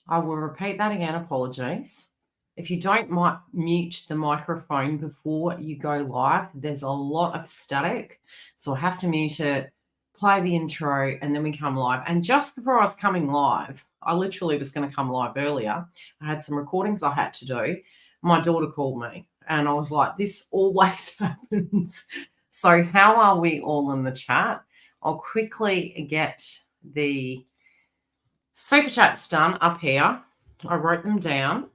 I will repeat that again. Apologies. If you don't mute the microphone before you go live, there's a lot of static. So I have to mute it, play the intro, and then we come live. And just before I was coming live, I literally was going to come live earlier. I had some recordings I had to do. My daughter called me and I was like, this always happens. So how are we all in the chat? I'll quickly get the super chats done up here. I wrote them down.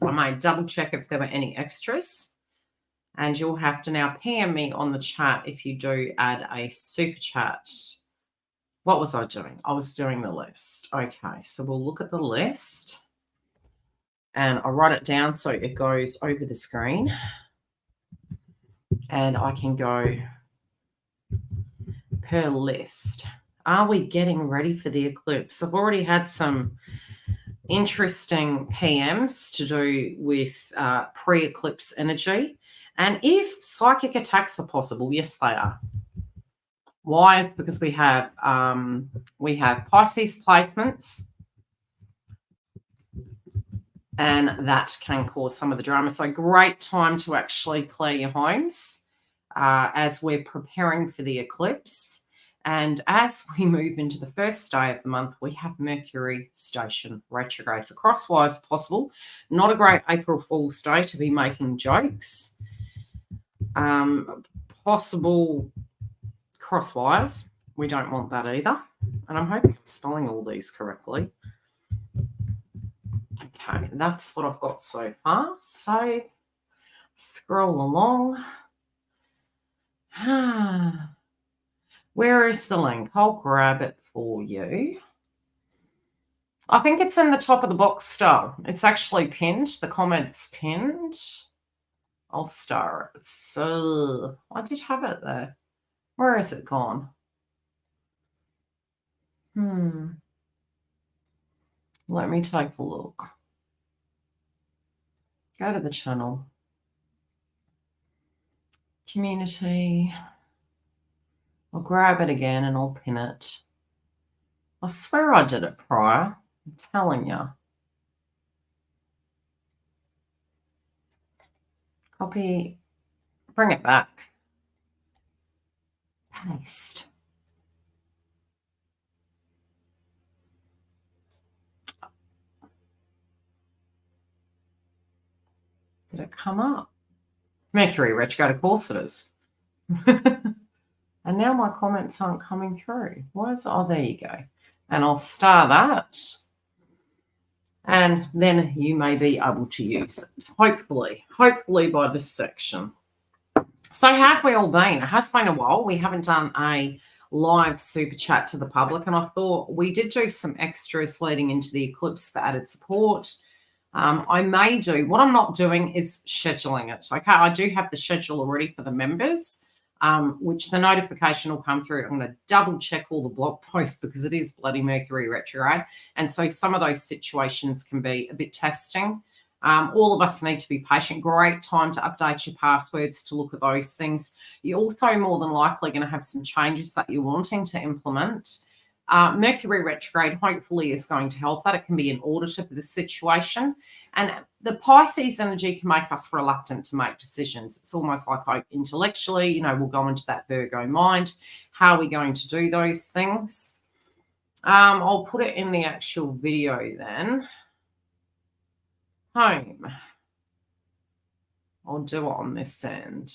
I might double check if there were any extras. And you'll have to now PM me on the chat if you do add a super chat. What was I doing? I was doing the list. Okay, so we'll look at the list. And I write it down so it goes over the screen. And I can go per list. Are we getting ready for the eclipse? I've already had some interesting PMs to do with pre-eclipse energy. And if psychic attacks are possible, yes, they are. Why? It's because we have Pisces placements, and that can cause some of the drama. So great time to actually clear your homes as we're preparing for the eclipse. And as we move into the first day of the month, we have Mercury station retrograde. So crosswise possible. Not a great April Fool's Day to be making jokes. Possible crosswise. We don't want that either. And I'm hoping I'm spelling all these correctly. Okay, that's what I've got so far. So scroll along. Where is the link? I'll grab it for you. I think it's in the top of the box still. It's actually pinned. The comment's pinned. I'll star it. So I did have it there. Where is it gone? Let me take a look. Go to the channel. Community. I'll grab it again and I'll pin it. I swear I did it prior. I'm telling you. Copy. Bring it back. Paste. Did it come up? Mercury retrograde, of course it is. And now my comments aren't coming through. Why is it? Oh, there you go. And I'll star that. And then you may be able to use it. Hopefully by this section. So how have we all been? It has been a while. We haven't done a live super chat to the public. And I thought we did do some extras leading into the eclipse for added support. I may do, what I'm not doing is scheduling it. Okay, I do have the schedule already for the members, which the notification will come through. I'm going to double check all the blog posts because it is bloody Mercury retrograde. And so some of those situations can be a bit testing. All of us need to be patient. Great time to update your passwords to look at those things. You're also more than likely going to have some changes that you're wanting to implement. Mercury retrograde hopefully is going to help that. It can be an auditor for the situation. And the Pisces energy can make us reluctant to make decisions. It's almost like intellectually, we'll go into that Virgo mind. How are we going to do those things? I'll put it in the actual video then. Home. I'll do it on this end.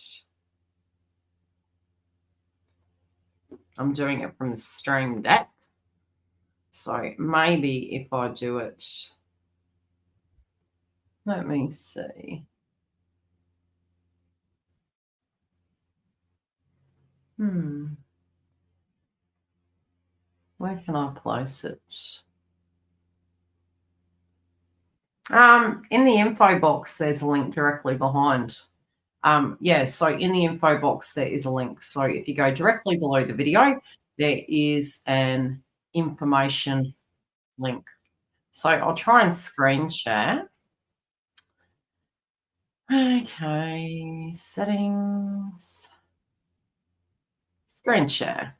I'm doing it from the Stream Deck. So maybe if I do it, let me see. Where can I place it? In the info box, there's a link directly behind. So in the info box, there is a link. So if you go directly below the video, there is an information link. So I'll try and screen share. Okay, settings, screen share,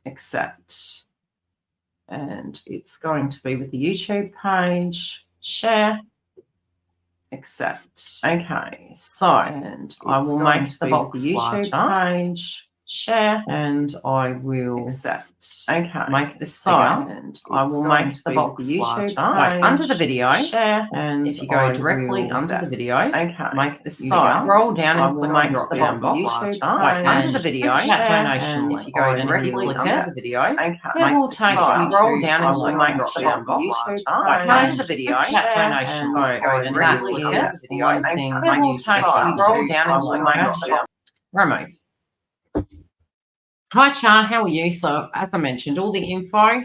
accept. and it's going to be with the YouTube page. Share. Accept. Okay, so and I will make the box the YouTube page. Share, and I will accept. Okay, make this bigger, and I will make the box the YouTube page. So under the video, share, and if you go directly under the video, okay, make this bigger. Scroll down and click on drop down box. YouTube page. Under the video, chat donation. If you go directly under the video, okay, it will take you scroll down and click on drop down box. Under the video, chat donation. So go directly under the video. It will take you scroll down and click on drop down. Remove. Hi, Char. How are you? So, as I mentioned, all the info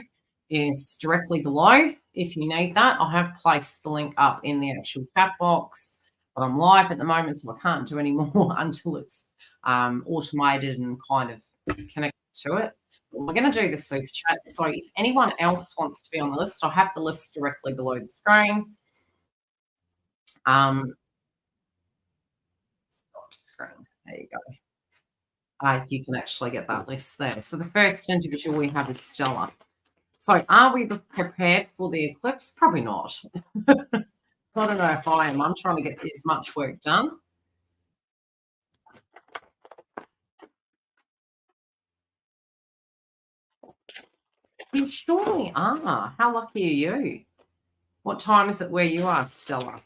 is directly below. If you need that, I have placed the link up in the actual chat box. But I'm live at the moment, so I can't do any more until it's automated and kind of connected to it. But we're going to do the super chat. So, if anyone else wants to be on the list, I have the list directly below the screen. Stop screen. There you go. You can actually get that list there. So the first individual we have is Stella. So are we prepared for the eclipse? Probably not. I don't know if I am. I'm trying to get as much work done. You surely are. How lucky are you? What time is it where you are, Stella?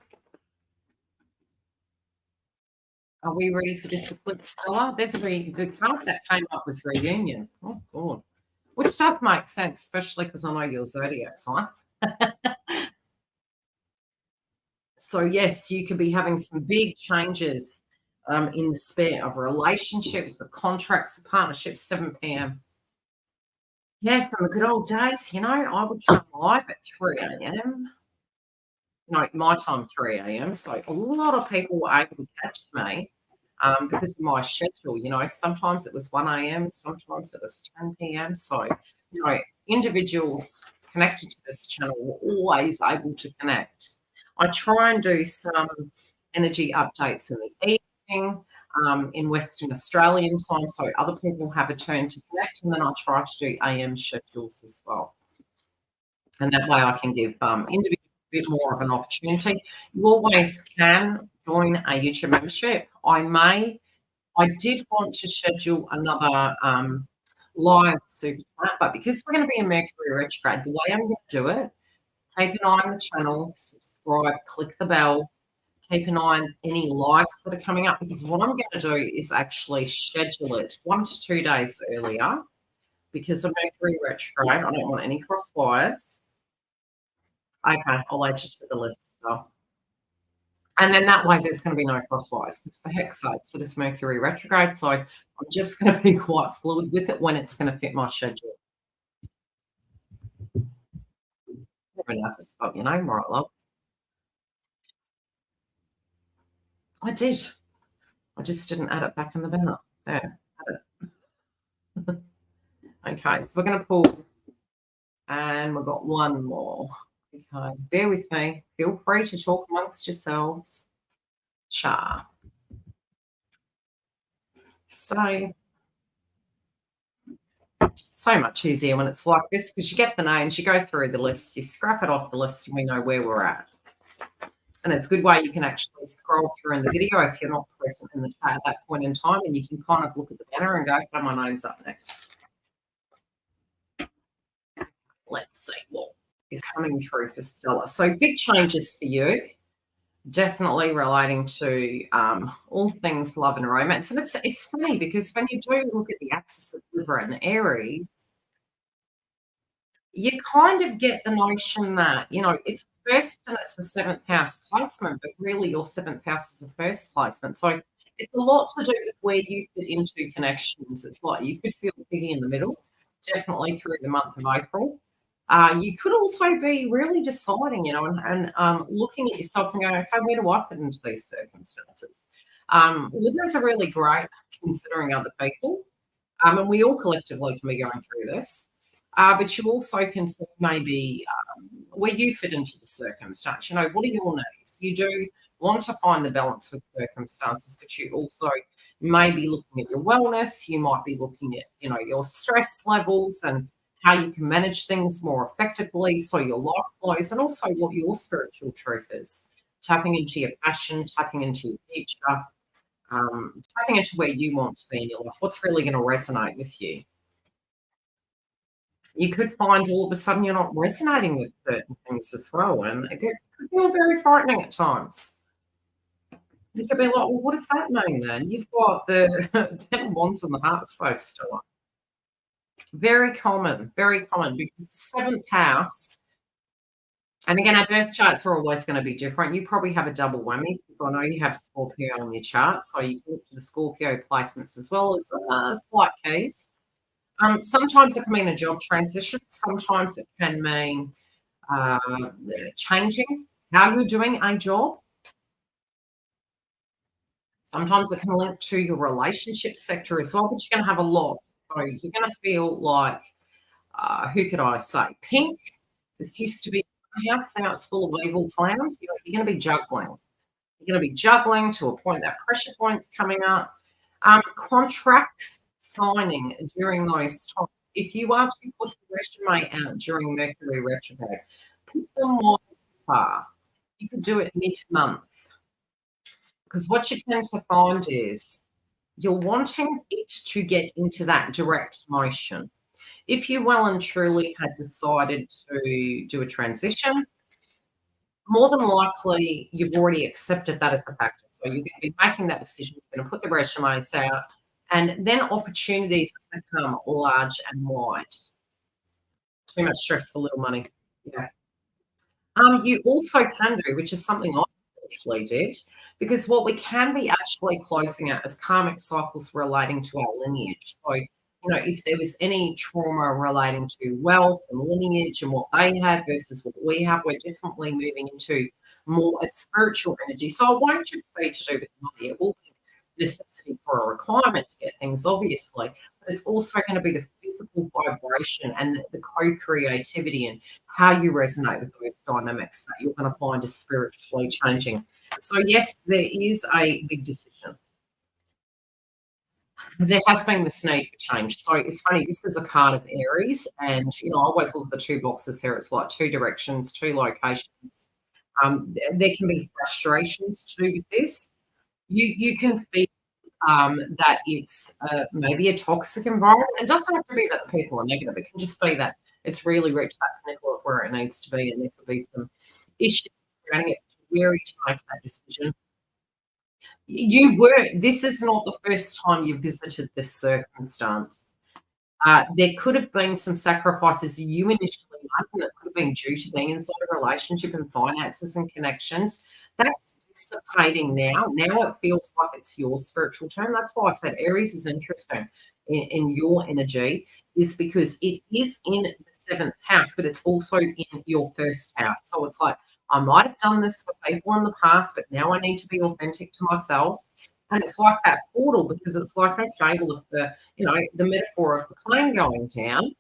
Are we ready for this eclipse, Stella? There's a really good card that came up was reunion. Oh, God. Which does make sense, especially because I know your zodiac sign. So, yes, you could be having some big changes in the sphere of relationships, of contracts, of partnerships, 7 p.m. Yes, in the good old days, you know, I would come live at 3 a.m. No, my time, 3 a.m. So a lot of people were able to catch me because of my schedule. You know, sometimes it was 1 a.m., sometimes it was 10 p.m. So, you know, individuals connected to this channel were always able to connect. I try and do some energy updates in the evening in Western Australian time, so other people have a turn to connect, and then I try to do AM schedules as well. And that way I can give individuals a bit more of an opportunity. You always can join a YouTube membership. I did want to schedule another live super chat, but because we're going to be in Mercury retrograde, the way I'm going to do it, keep an eye on the channel, subscribe, click the bell, keep an eye on any lives that are coming up, because what I'm going to do is actually schedule it 1 to 2 days earlier because of Mercury retrograde. I don't want any cross wires. Okay, I'll add you to the list. And then that way there's going to be no cross wires, because for heck's sake, it is Mercury retrograde, so I'm just going to be quite fluid with it when it's going to fit my schedule. Never know if I spelled your name right, love. I did. I just didn't add it back in the banner. There, add it. Okay, so we're going to pull, and we've got one more. Okay, bear with me. Feel free to talk amongst yourselves. Cha. So much easier when it's like this, because you get the names, you go through the list, you scrap it off the list, and we know where we're at. And it's a good way you can actually scroll through in the video if you're not present in the chat at that point in time, and you can kind of look at the banner and go, okay, my name's up next. Let's see what is coming through for Stella. So big changes for you, definitely relating to all things love and romance. And it's funny because when you do look at the axis of Libra and Aries, you kind of get the notion that, you know, it's first and it's a 7th house placement, but really your 7th house is a first placement. So it's a lot to do with where you fit into connections. It's like you could feel piggy in the middle, definitely through the month of April. You could also be really deciding, you know, and looking at yourself and going, okay, where do I fit into these circumstances? Libras are really great considering other people, and we all collectively can be going through this. But you also can see maybe where you fit into the circumstance. You know, what are your needs? You do want to find the balance with circumstances, but you also may be looking at your wellness. You might be looking at, you know, your stress levels and how you can manage things more effectively so your life flows, and also what your spiritual truth is. Tapping into your passion, tapping into your future, tapping into where you want to be in your life. What's really going to resonate with you? You could find all of a sudden you're not resonating with certain things as well, and it could feel very frightening at times. You could be like, well, what does that mean then? You've got the 10 of Wands and the Hearts face still up. Very common because the seventh house, and again, our birth charts are always going to be different. You probably have a double whammy because I know you have Scorpio on your chart, so you can look to the Scorpio placements as well as slight keys. Sometimes it can mean a job transition. Sometimes it can mean uh, changing how you're doing a job. Sometimes it can link to your relationship sector as well, but you're going to have a lot. So you're going to feel like, who could I say? Pink. This used to be a house, now it's full of evil plans. You're going to be juggling. You're going to be juggling to a point that pressure point's coming up. Contracts signing during those times. If you are to push the resume out during Mercury retrograde, put them on far. You could do it mid-month. Because what you tend to find is you're wanting it to get into that direct motion. If you well and truly had decided to do a transition, more than likely you've already accepted that as a factor. So you're going to be making that decision, you're going to put the resumes out, and then opportunities become large and wide. Too much stress for little money. Yeah. You also can do, which is something I actually did, because what we can be actually closing out as karmic cycles relating to our lineage. So, if there was any trauma relating to wealth and lineage and what they have versus what we have, we're definitely moving into more a spiritual energy. So it won't just be to do with money. It will be necessity for a requirement to get things, obviously, but it's also going to be the physical vibration and the co-creativity and how you resonate with those dynamics that you're going to find is spiritually changing. So yes, there is a big decision. There has been this need for change. So it's funny, this is a card of Aries, and I always look at the two boxes here. It's like two directions, two locations. There can be frustrations too with this. You can feel that it's maybe a toxic environment. It doesn't have to be that people are negative. It can just be that it's really reached that pinnacle of where it needs to be, and there could be some issues around it. Wary to make that decision. This is not the first time you visited this circumstance. There could have been some sacrifices you initially made, and it could have been due to being inside a relationship and finances and connections. That's dissipating now. Now it feels like it's your spiritual turn. That's why I said Aries is interesting in your energy, is because it is in the seventh house, but it's also in your first house. So it's like, I might have done this for people in the past, but now I need to be authentic to myself. And it's like that portal, because it's like, okay, well, if the metaphor of the plane going down,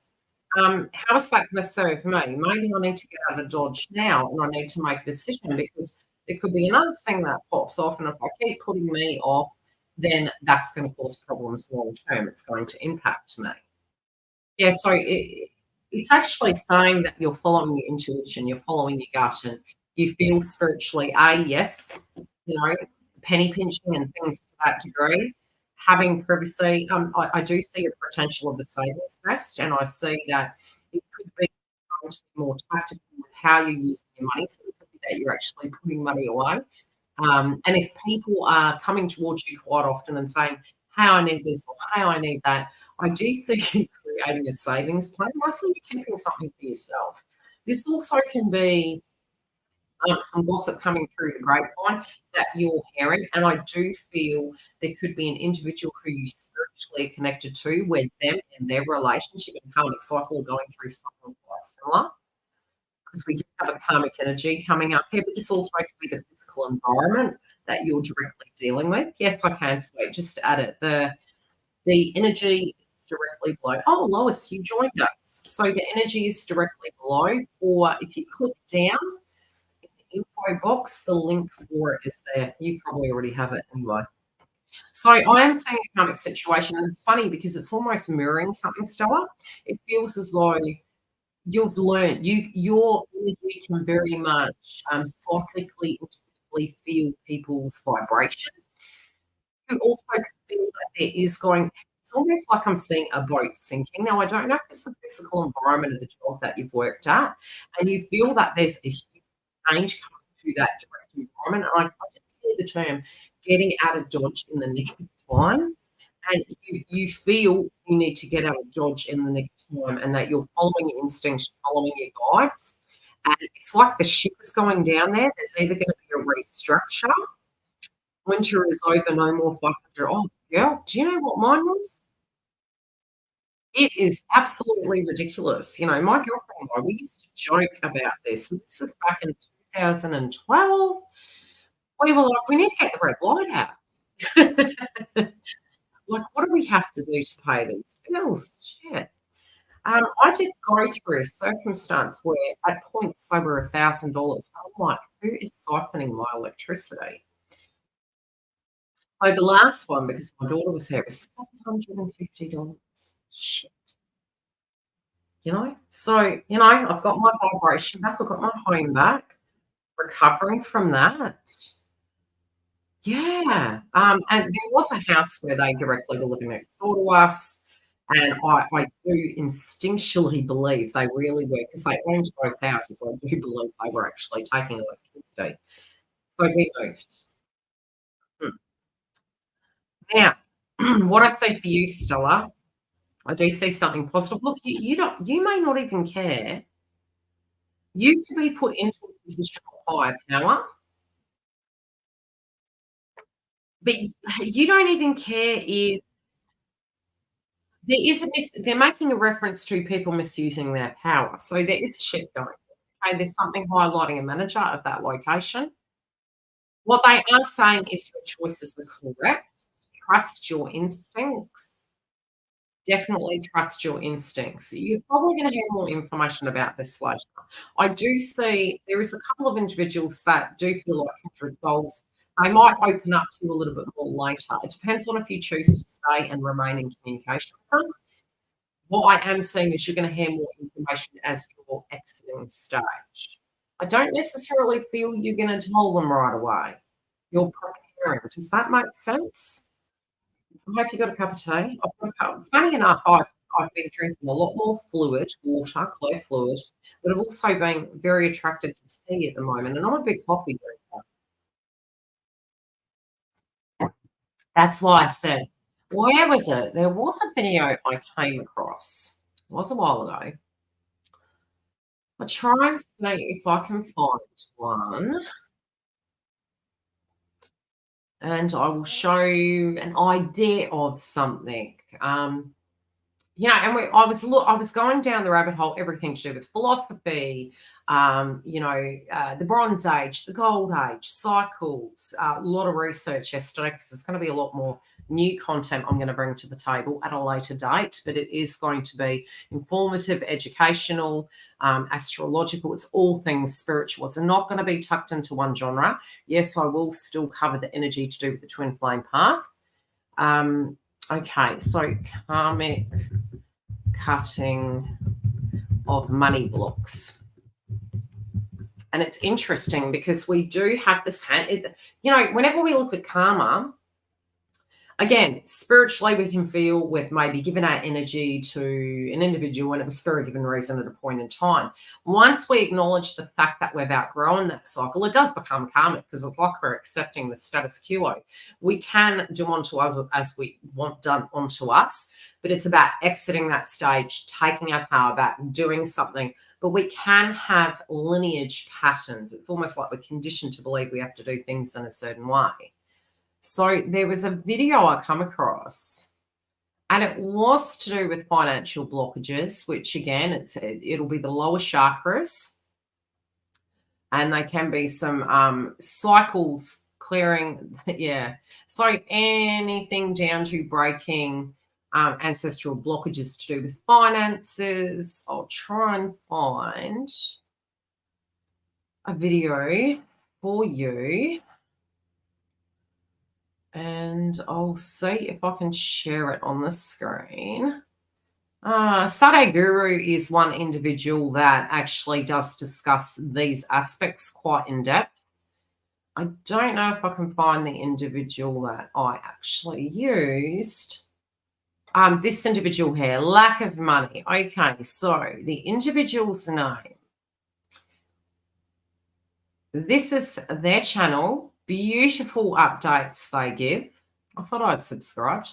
how is that going to serve me? Maybe I need to get out of Dodge now, and I need to make a decision, because there could be another thing that pops off. And if I keep putting me off, then that's going to cause problems long term. It's going to impact me. Yeah, so it's actually saying that you're following your intuition, you're following your gut, and you feel spiritually, yes, penny pinching and things to that degree. Having privacy, I do see a potential of a savings nest, and I see that it could be more tactical with how you're using your money. So it could be that you're actually putting money away. And if people are coming towards you quite often and saying, hey, I need this, or hey, I need that, I do see you creating a savings plan. I see you keeping something for yourself. This also can be some gossip coming through the grapevine that you're hearing. And I do feel there could be an individual who you spiritually are connected to, where them and their relationship and karmic cycle are going through something quite similar. Because we do have a karmic energy coming up here, but this also could be the physical environment that you're directly dealing with. Yes, I can say, just add it. The energy is directly below. Oh, Lois, you joined us. So the energy is directly below, or if you click down in the info box, the link for it is there. You probably already have it anyway. So I am seeing a karmic situation, and it's funny because it's almost mirroring something, Stella. It feels as though you've learned your energy can very much psychically, intuitively feel people's vibration. You also can feel that there is going it's almost like I'm seeing a boat sinking. Now, I don't know if it's the physical environment of the job that you've worked at, and you feel that there's a huge change coming through that direct environment. And I just hear the term getting out of Dodge in the nick of time. And you feel you need to get out of Dodge in the nick of time and that you're following your instincts, following your guides. And it's like the ship is going down there. There's either going to be a restructure. Winter is over, no more fucking. Oh, girl, do you know what mine was? It is absolutely ridiculous. You know, my girlfriend and I, we used to joke about this. This was back in 2012. We were like, we need to get the red light out. Like, what do we have to do to pay these bills? Shit. I did go through a circumstance where at points they were $1,000. I'm like, who is siphoning my electricity? So the last one, because my daughter was there, was $750. Shit. You know? So, you know, I've got my vibration back, I've got my home back, recovering from that. Yeah. And there was a house where they directly were living next door to us. And I do instinctually believe they really were, because they owned both houses. I do believe they were actually taking electricity. So we moved. Hmm. Now, what I see for you, Stella, I do see something positive. Look, you may not even care. You could be put into a position of higher power, but you don't even care if they're making a reference to people misusing their power. So there is shit going on. Okay, there's something highlighting a manager of that location. What they are saying is your choices are correct. Trust your instincts. Definitely trust your instincts. You're probably going to hear more information about this later. I do see there is a couple of individuals that do feel like kindred souls. They might open up to you a little bit more later. It depends on if you choose to stay and remain in communication with them. What I am seeing is you're going to hear more information as you're exiting the stage. I don't necessarily feel you're going to tell them right away. You're preparing. Does that make sense? I hope you got a cup of tea. I've got a cup. Funny enough, I've been drinking a lot more fluid, water, clear fluid, but I've also been very attracted to tea at the moment, and I'm a big coffee drinker. That's why I said, where was it? There was a video I came across. It was a while ago. I'll try and see if I can find one, and I will show you an idea of something. You know, and I was going down the rabbit hole, everything to do with philosophy, the Bronze Age, the Gold Age, cycles, a lot of research yesterday, because there's going to be a lot more new content I'm going to bring to the table at a later date, but it is going to be informative, educational, astrological. It's all things spiritual. It's not going to be tucked into one genre. Yes, I will still cover the energy to do with the twin flame path. Okay, so karmic cutting of money blocks. And it's interesting because we do have this whenever we look at karma, again, spiritually, we can feel we've maybe given our energy to an individual and it was for a given reason at a point in time. Once we acknowledge the fact that we've outgrown that cycle, it does become karmic, because it's like we're accepting the status quo. We can do unto us as we want done unto us, but it's about exiting that stage, taking our power back, doing something. But we can have lineage patterns. It's almost like we're conditioned to believe we have to do things in a certain way. So there was a video I come across, and it was to do with financial blockages, which again, it'll be the lower chakras, and they can be some cycles clearing. Yeah. So anything down to breaking ancestral blockages to do with finances. I'll try and find a video for you. And I'll see if I can share it on the screen. Sadhguru is one individual that actually does discuss these aspects quite in depth. I don't know if I can find the individual that I actually used. This individual here, lack of money. Okay, so the individual's name. This is their channel. Beautiful updates they give. I thought I'd subscribed.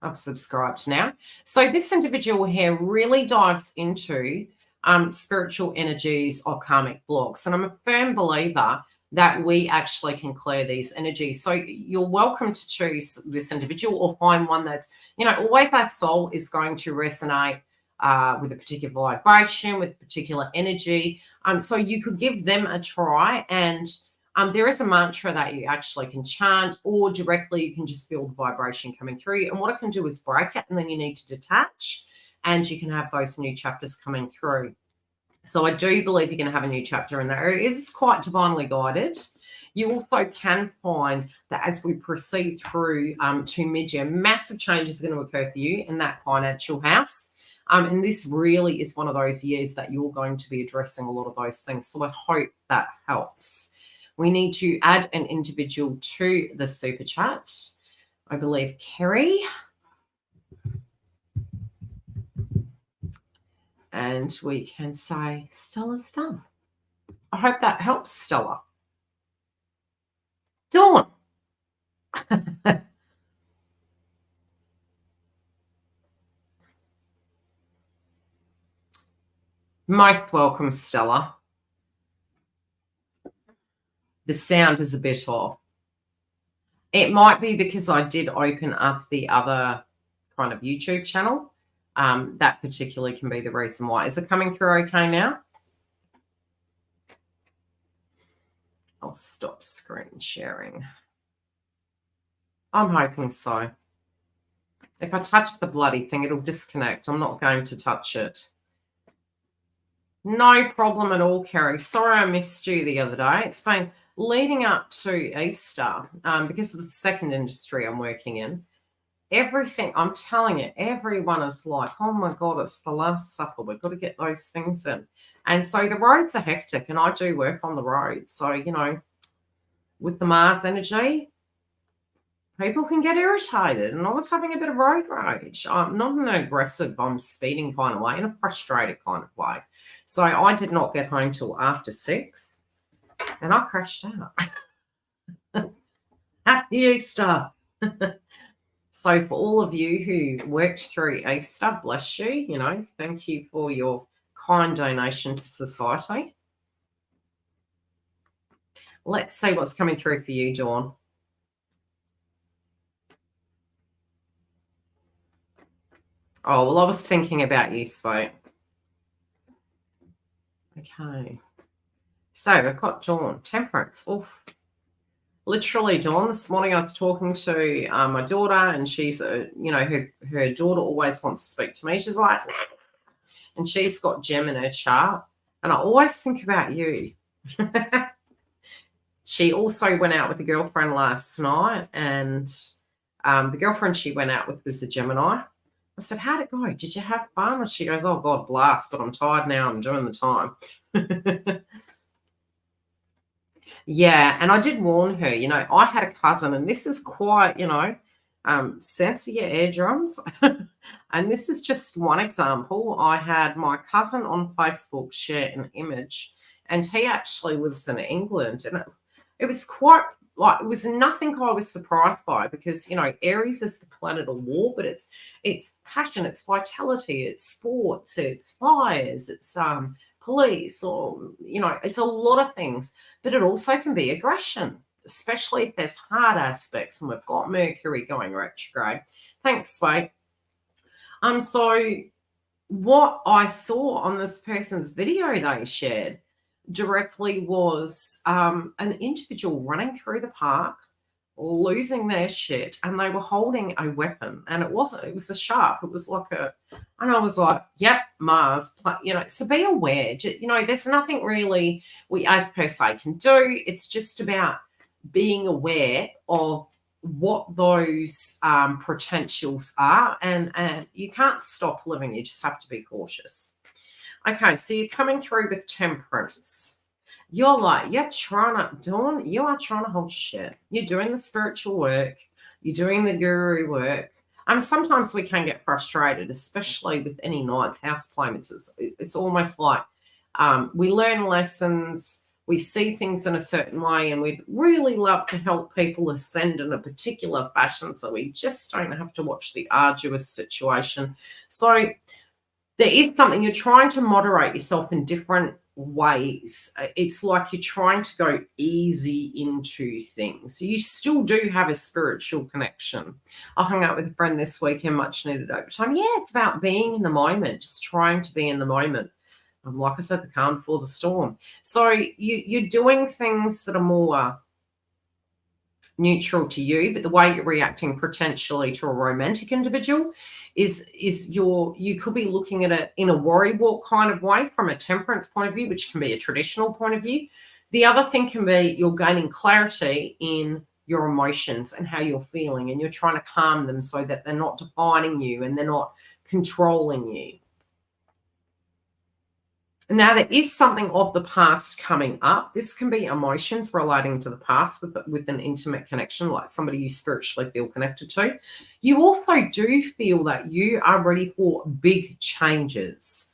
I've subscribed now. So this individual here really dives into spiritual energies of karmic blocks. And I'm a firm believer that we actually can clear these energies. So you're welcome to choose this individual or find one that's, always our soul is going to resonate with a particular vibration, with a particular energy. So you could give them a try, and there is a mantra that you actually can chant, or directly you can just feel the vibration coming through. And what it can do is break it, and then you need to detach, and you can have those new chapters coming through. So I do believe you're going to have a new chapter in there. It is quite divinely guided. You also can find that as we proceed through to mid-year, massive changes are going to occur for you in that financial house. And this really is one of those years that you're going to be addressing a lot of those things. So I hope that helps. We need to add an individual to the super chat. I believe Kerry. And we can say Stella's done. I hope that helps, Stella. Dawn. Most welcome, Stella. The sound is a bit off. It might be because I did open up the other kind of YouTube channel. That particularly can be the reason why. Is it coming through okay now? I'll stop screen sharing. I'm hoping so. If I touch the bloody thing, it'll disconnect. I'm not going to touch it. No problem at all, Kerry. Sorry I missed you the other day. It's been leading up to Easter because of the second industry I'm working in. Everything, I'm telling you, everyone is like, oh my God, it's the Last Supper. We've got to get those things in. And so the roads are hectic, and I do work on the road. So, with the Mars energy, people can get irritated. And I was having a bit of road rage. I'm not in an aggressive, I'm speeding kind of way, in a frustrated kind of way. So I did not get home till after 6, and I crashed out. Happy Easter. So for all of you who worked through Easter, bless you, thank you for your kind donation to society. Let's see what's coming through for you, Dawn. Oh, well, I was thinking about you, Spoke. Okay. So I've got Dawn. Temperance. Oof. Literally, Dawn, this morning I was talking to my daughter, and she's, her daughter always wants to speak to me. She's like, nah. And she's got Gem in her chart. And I always think about you. She also went out with a girlfriend last night, and the girlfriend she went out with was a Gemini. I said, how'd it go? Did you have fun? And she goes, oh, God blast, but I'm tired now. I'm doing the time. Yeah, and I did warn her, I had a cousin, and this is quite, censor your eardrums. And this is just one example. I had my cousin on Facebook share an image, and he actually lives in England. And it was quite, it was nothing I was surprised by, because, Aries is the planet of war, but it's passion, it's vitality, it's sports, it's fires, it's police, or, it's a lot of things. But it also can be aggression, especially if there's hard aspects, and we've got Mercury going retrograde. Thanks, Sway. So what I saw on this person's video they shared directly was an individual running through the park, losing their shit, and they were holding a weapon, and it was a sharp. It was like and I was like, yep, Mars, so be aware. There's nothing really we as per se can do. It's just about being aware of what those potentials are, and you can't stop living. You just have to be cautious. Okay, so you're coming through with temperance. You're like, you are trying to hold your shit. You're doing the spiritual work. You're doing the guru work. Sometimes we can get frustrated, especially with any ninth house planets. It's almost like we learn lessons, we see things in a certain way, and we'd really love to help people ascend in a particular fashion, so we just don't have to watch the arduous situation. So there is something, you're trying to moderate yourself in different ways. It's like you're trying to go easy into things. You still do have a spiritual connection. I hung out with a friend this weekend, much needed overtime. Yeah, it's about being in the moment, just trying to be in the moment. Like I said, the calm before the storm. So you're doing things that are more neutral to you, but the way you're reacting potentially to a romantic individual is you could be looking at it in a worry walk kind of way from a temperance point of view, which can be a traditional point of view. The other thing can be you're gaining clarity in your emotions and how you're feeling, and you're trying to calm them so that they're not defining you and they're not controlling you. Now, there is something of the past coming up. This can be emotions relating to the past with an intimate connection, like somebody you spiritually feel connected to. You also do feel that you are ready for big changes.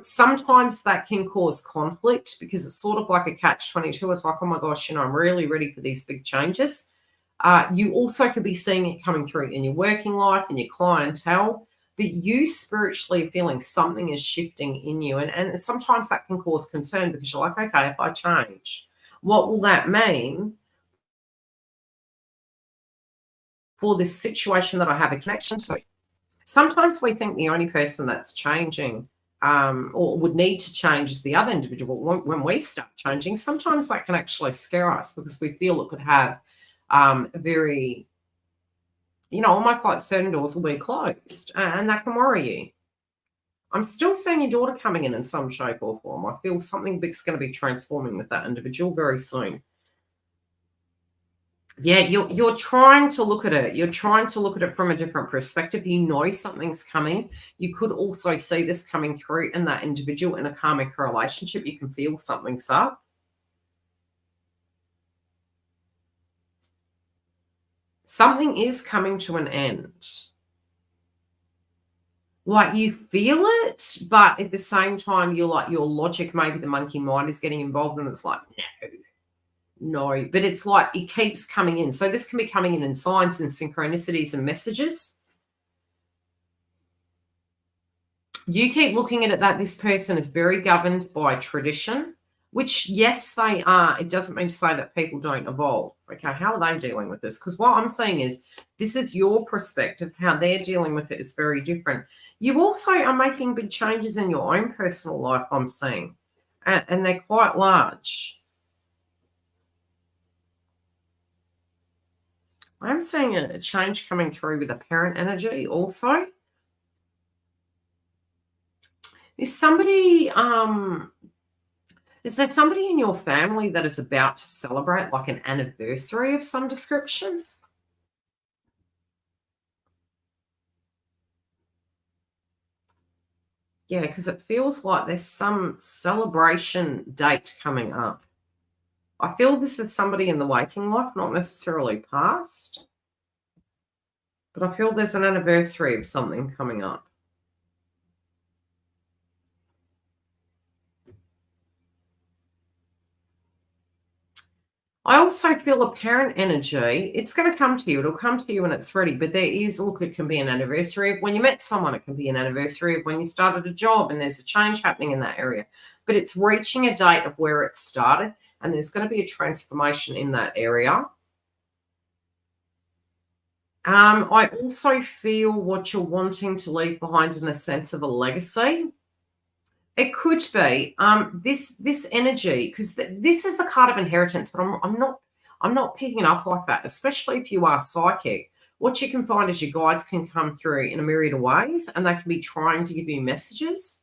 Sometimes that can cause conflict because it's sort of like a catch-22. It's like, oh my gosh, I'm really ready for these big changes. You also could be seeing it coming through in your working life, in your clientele. But you spiritually feeling something is shifting in you. And sometimes that can cause concern because you're like, okay, if I change, what will that mean for this situation that I have a connection to? Sometimes we think the only person that's changing or would need to change is the other individual. When we start changing, sometimes that can actually scare us because we feel it could have a very... almost like certain doors will be closed, and that can worry you. I'm still seeing your daughter coming in some shape or form. I feel something big's going to be transforming with that individual very soon. Yeah, you're trying to look at it. You're trying to look at it from a different perspective. Something's coming. You could also see this coming through in that individual in a karmic relationship. You can feel something's up. Something is coming to an end. Like you feel it, but at the same time, you're like your logic, maybe the monkey mind is getting involved, and it's like, no. But it's like it keeps coming in. So this can be coming in signs and synchronicities and messages. You keep looking at it that this person is very governed by tradition, which, yes, they are. It doesn't mean to say that people don't evolve. Okay, how are they dealing with this? Because what I'm saying is this is your perspective. How they're dealing with it is very different. You also are making big changes in your own personal life, I'm seeing, and they're quite large. I'm seeing a change coming through with a parent energy also. Is there somebody in your family that is about to celebrate like an anniversary of some description? Yeah, because it feels like there's some celebration date coming up. I feel this is somebody in the waking life, not necessarily past, but I feel there's an anniversary of something coming up. I also feel a parent energy. It's going to come to you. It'll come to you when it's ready. But it can be an anniversary of when you met someone. It can be an anniversary of when you started a job and there's a change happening in that area. But it's reaching a date of where it started, and there's going to be a transformation in that area. I also feel what you're wanting to leave behind in a sense of a legacy. It could be this energy, because this is the card of inheritance, but I'm not picking it up like that, especially if you are psychic. What you can find is your guides can come through in a myriad of ways, and they can be trying to give you messages.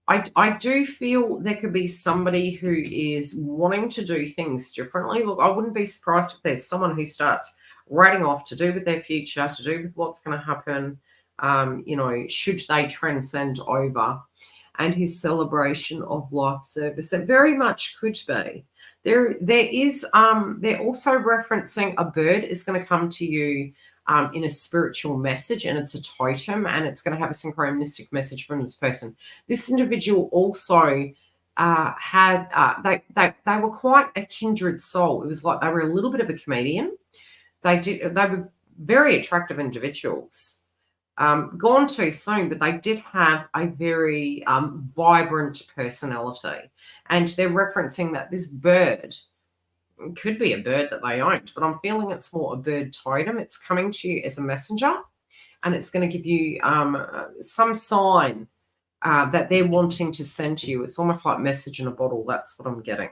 I do feel there could be somebody who is wanting to do things differently. Look, I wouldn't be surprised if there's someone who starts writing off to do with their future, to do with what's going to happen, should they transcend over, and his celebration of life service. It very much could be. They're also referencing a bird is going to come to you in a spiritual message, and it's a totem, and it's going to have a synchronistic message from this person. This individual also they were quite a kindred soul. It was like they were a little bit of a comedian. They were very attractive individuals. Gone too soon, but they did have a very vibrant personality. And they're referencing that this bird could be a bird that they owned, but I'm feeling it's more a bird totem. It's coming to you as a messenger, and it's going to give you some sign that they're wanting to send to you. It's almost like message in a bottle. That's what I'm getting.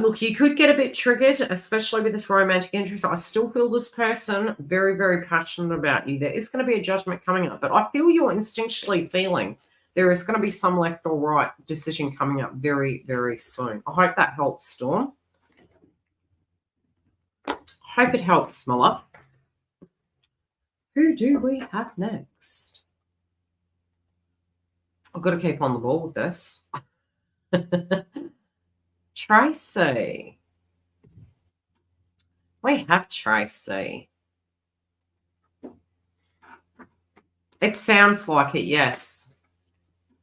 Look, you could get a bit triggered, especially with this romantic interest. I still feel this person very, very passionate about you. There is going to be a judgment coming up, but I feel you're instinctually feeling there is going to be some left or right decision coming up very, very soon. I hope that helps, Storm. Hope it helps, my love. Who do we have next? I've got to keep on the ball with this. Tracy. We have Tracy. It sounds like it, yes.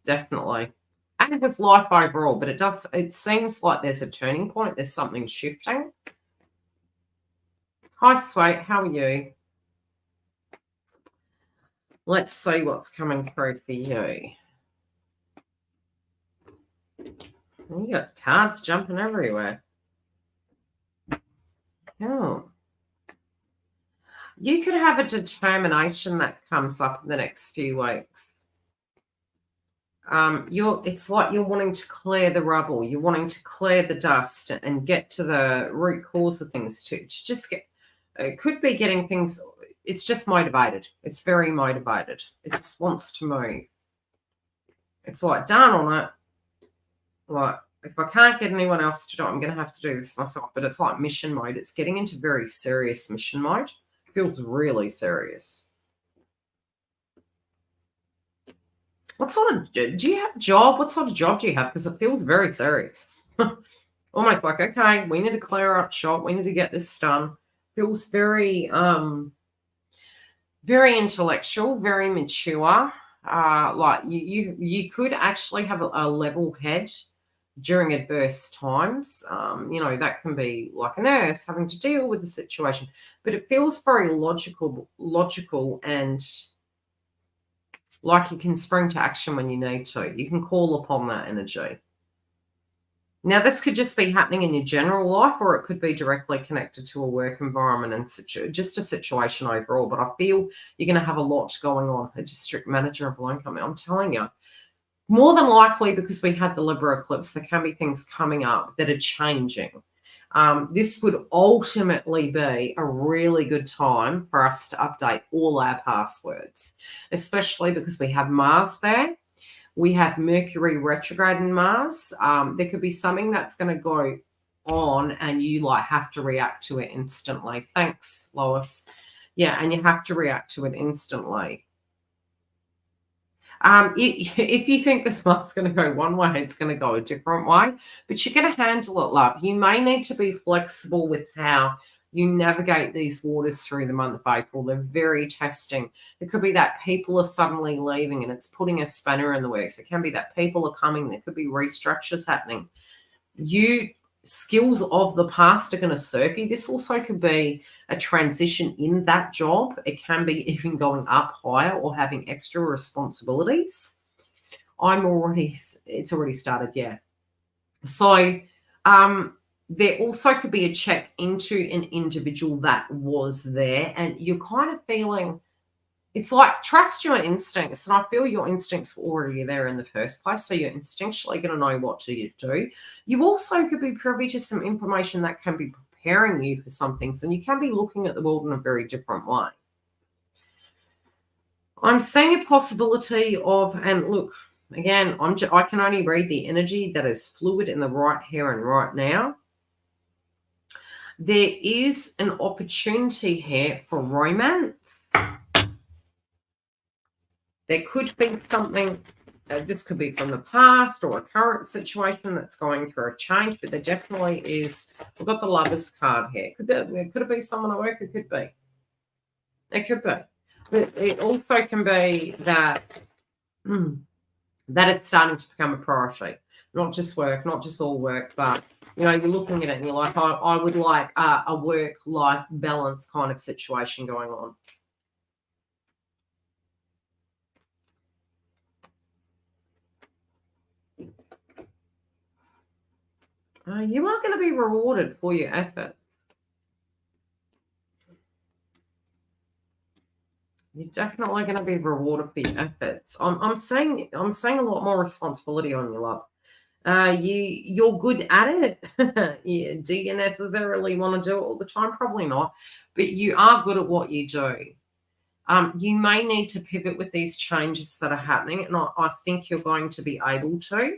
Definitely. And with life overall, but it seems like there's a turning point. There's something shifting. Hi, Sweet. How are you? Let's see what's coming through for you. You got cards jumping everywhere. Oh. You could have a determination that comes up in the next few weeks. It's like you're wanting to clear the rubble. You're wanting to clear the dust and get to the root cause of things to just get. It could be getting things. It's just motivated. It's very motivated. It just wants to move. It's like done on it. Like, if I can't get anyone else to do it, I'm going to have to do this myself. But it's like mission mode. It's getting into very serious mission mode. It feels really serious. What sort of, do you have a job? What sort of job do you have? Because it feels very serious. Almost like, okay, we need to clear up shop. We need to get this done. Feels very, very intellectual, very mature. Like you could actually have a level head during adverse times. That can be like a nurse having to deal with the situation, but it feels very logical and like you can spring to action when you need to. You can call upon that energy. Now, this could just be happening in your general life, or it could be directly connected to a work environment and just a situation overall. But I feel you're going to have a lot going on. A district manager of loan company, I'm telling you. More than likely, because we had the Libra eclipse, there can be things coming up that are changing. This would ultimately be a really good time for us to update all our passwords, especially because we have Mars there. We have Mercury retrograde in Mars. There could be something that's going to go on and you have to react to it instantly. Thanks, Lois. Yeah, and you have to react to it instantly. If you think this month's going to go one way, it's going to go a different way, but you're going to handle it, love. You may need to be flexible with how you navigate these waters through the month of April. They're very testing. It could be that people are suddenly leaving and it's putting a spanner in the works. It can be that people are coming. There could be restructures happening. Skills of the past are going to serve you. This also could be a transition in that job. It can be even going up higher or having extra responsibilities. It's already started, yeah. So there also could be a check into an individual that was there, and you're kind of feeling, it's like trust your instincts. And I feel your instincts were already there in the first place. So you're instinctually going to know what to do. You also could be privy to some information that can be preparing you for some things. And you can be looking at the world in a very different way. I'm seeing a possibility of, and look, again, I can only read the energy that is fluid in the right here and right now. There is an opportunity here for romance. There could be something, this could be from the past or a current situation that's going through a change, but there definitely is. We've got the Lovers card here. Could it be someone at work? It could be. It could be. But it also can be that that is starting to become a priority. Not just work, not just all work, but you're looking at it and you're like, I would like a work-life balance kind of situation going on. You are going to be rewarded for your effort. You're definitely going to be rewarded for your efforts. I'm seeing a lot more responsibility on your love. You're good at it. Do you necessarily want to do it all the time? Probably not. But you are good at what you do. You may need to pivot with these changes that are happening, and I think you're going to be able to.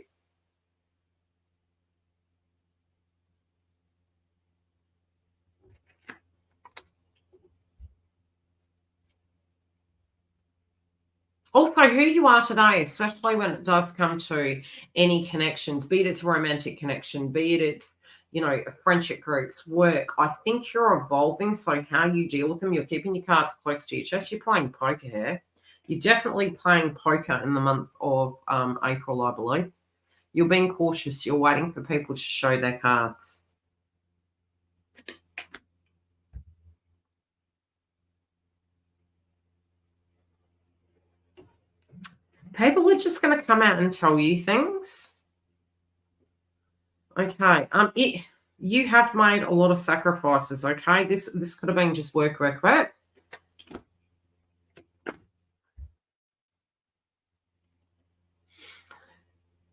Also, who you are today, especially when it does come to any connections, be it it's a romantic connection, be it it's, friendship groups, work, I think you're evolving. So how you deal with them, you're keeping your cards close to your chest. You're playing poker here. You're definitely playing poker in the month of April, I believe. You're being cautious. You're waiting for people to show their cards. People are just going to come out and tell you things. Okay. You have made a lot of sacrifices. Okay. This could have been just work.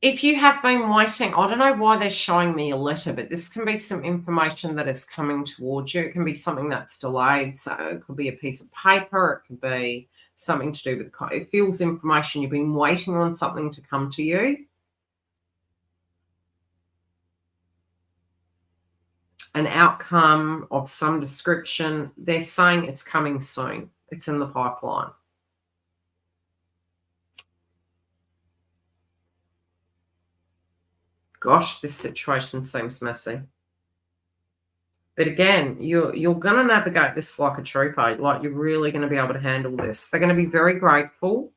If you have been waiting, I don't know why they're showing me a letter, but this can be some information that is coming towards you. It can be something that's delayed. So it could be a piece of paper. It could be something to do with, it feels information. You've been waiting on something to come to you. An outcome of some description. They're saying it's coming soon. It's in the pipeline. Gosh, this situation seems messy. But again, you're going to navigate this like a trooper. Like, you're really going to be able to handle this. They're going to be very grateful.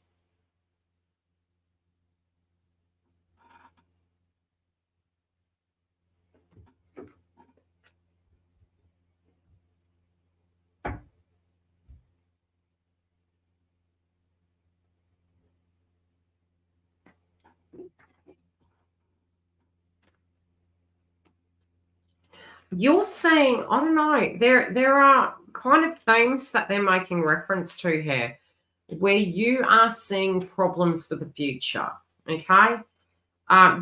You're saying, I don't know, there are kind of themes that they're making reference to here where you are seeing problems for the future, okay?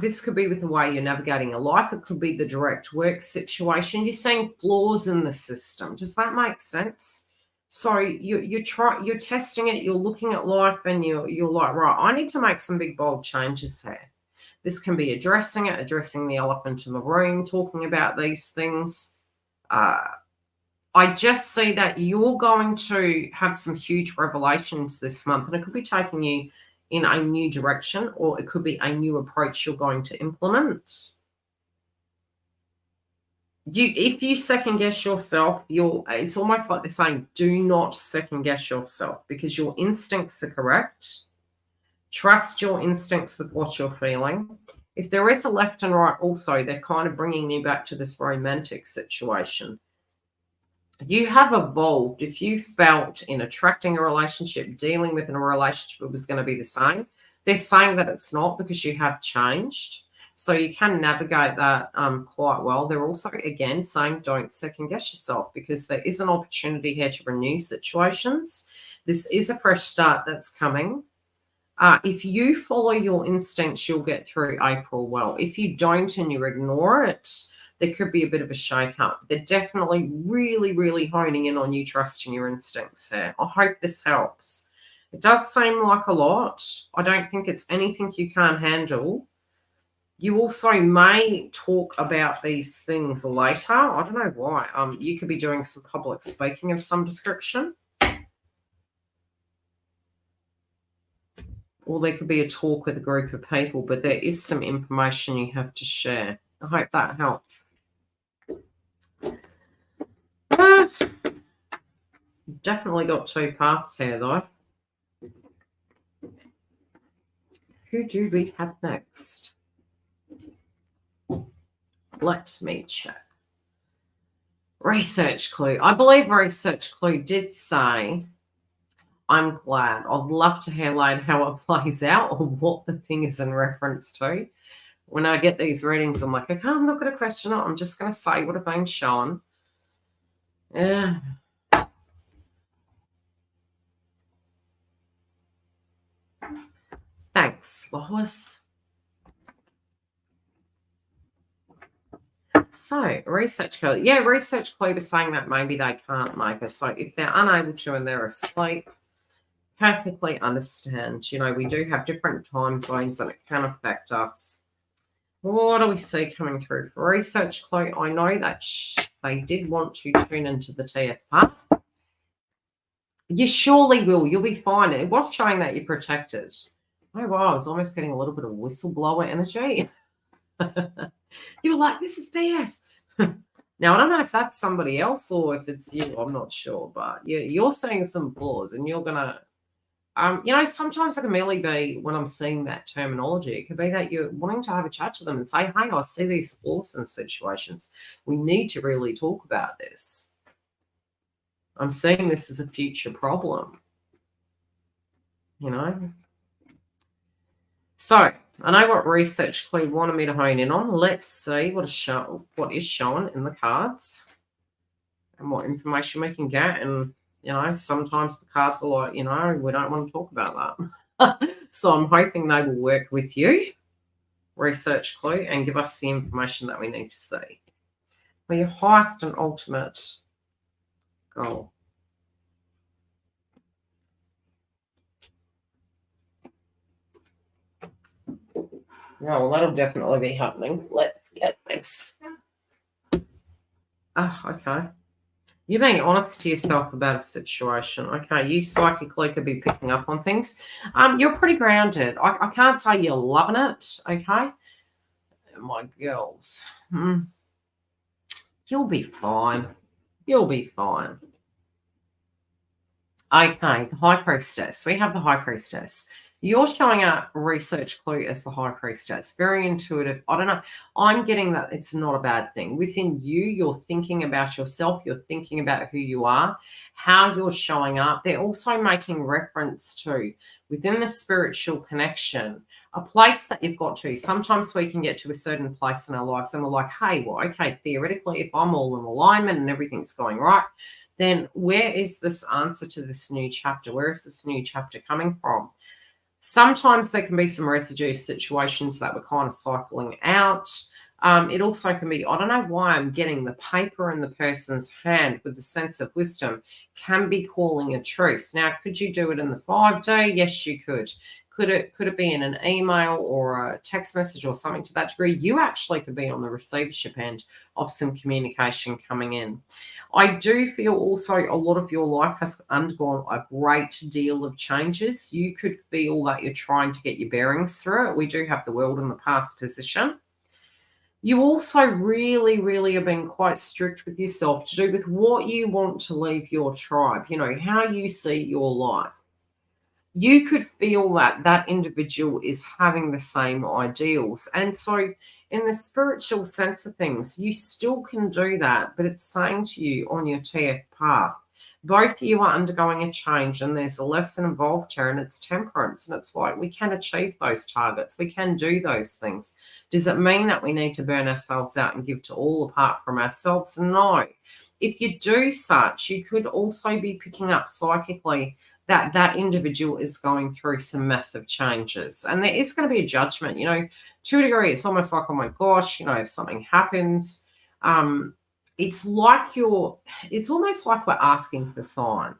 This could be with the way you're navigating your life. It could be the direct work situation. You're seeing flaws in the system. Does that make sense? So you're testing it, you're looking at life, and you're like, right, I need to make some big, bold changes here. This can be addressing it, addressing the elephant in the room, talking about these things. I just see that you're going to have some huge revelations this month, and it could be taking you in a new direction, or it could be a new approach you're going to implement. If you second guess yourself, it's almost like they're saying, do not second guess yourself, because your instincts are correct. Trust your instincts with what you're feeling. If there is a left and right also, they're kind of bringing me back to this romantic situation. You have evolved. If you felt in attracting a relationship, dealing with a relationship, it was going to be the same, they're saying that it's not, because you have changed. So you can navigate that quite well. They're also, again, saying don't second guess yourself, because there is an opportunity here to renew situations. This is a fresh start that's coming. If you follow your instincts, you'll get through April well. If you don't and you ignore it, there could be a bit of a shake-up. They're definitely really, really honing in on you trusting your instincts here. I hope this helps. It does seem like a lot. I don't think it's anything you can't handle. You also may talk about these things later. I don't know why. You could be doing some public speaking of some description. Or there could be a talk with a group of people, but there is some information you have to share. I hope that helps. Definitely got 2 paths here, though. Who do we have next? Let me check. Research clue. I believe research clue did say, I'm glad. I'd love to hear later how it plays out or what the thing is in reference to. When I get these readings, I'm like, okay, I'm not going to question it. I'm just going to say what I've been shown. Yeah. Thanks, Lois. So, research clue. Yeah, research clue was saying that maybe they can't make it. So, if they're unable to and they're asleep, perfectly understand. You know, we do have different time zones and it can affect us. What do we see coming through for research clue? I know that they did want to tune into the TF path. You surely will. You'll be fine. It was showing that you're protected. Oh, wow. I was almost getting a little bit of whistleblower energy. You're like, this is BS. Now, I don't know if that's somebody else or if it's you. I'm not sure. But you're seeing some flaws and you're going to, you know, sometimes it can merely be when I'm seeing that terminology, it could be that you're wanting to have a chat to them and say, hey, I see these flaws in situations. We need to really talk about this. I'm seeing this as a future problem. You know? So, I know what research clue wanted me to hone in on. Let's see what is shown in the cards and what information we can get. And, you know, sometimes the cards are like, you know, we don't want to talk about that. So I'm hoping they will work with you, research clue, and give us the information that we need to see for your highest and ultimate goal. No, well, that'll definitely be happening. Let's get this. Oh, okay. You're being honest to yourself about a situation. Okay, you psychically could be picking up on things. You're pretty grounded. I can't say you're loving it, okay? My girls. You'll be fine. You'll be fine. Okay, the High Priestess. We have the High Priestess. You're showing a research clue as the High Priestess. Very intuitive. I don't know. I'm getting that it's not a bad thing. Within you, you're thinking about yourself. You're thinking about who you are, how you're showing up. They're also making reference to, within the spiritual connection, a place that you've got to. Sometimes we can get to a certain place in our lives and we're like, hey, well, okay, theoretically, if I'm all in alignment and everything's going right, then where is this answer to this new chapter? Where is this new chapter coming from? Sometimes there can be some residue situations that we're kind of cycling out. It also can be, I don't know why I'm getting the paper in the person's hand with the sense of wisdom can be calling a truce. Now, could you do it in the 5D? Yes, you could. Could it be in an email or a text message or something to that degree? You actually could be on the receivership end of some communication coming in. I do feel also a lot of your life has undergone a great deal of changes. You could feel that you're trying to get your bearings through it. We do have the world in the past position. You also really, really are being quite strict with yourself to do with what you want to leave your tribe, you know, how you see your life. You could feel that that individual is having the same ideals. And so in the spiritual sense of things, you still can do that, but it's saying to you on your TF path, both of you are undergoing a change and there's a lesson involved here and it's temperance. And it's like, we can achieve those targets. We can do those things. Does it mean that we need to burn ourselves out and give to all apart from ourselves? No. If you do such, you could also be picking up psychically that that individual is going through some massive changes. And there is going to be a judgment, you know, to a degree. It's almost like, oh my gosh, you know, if something happens, it's almost like we're asking for signs.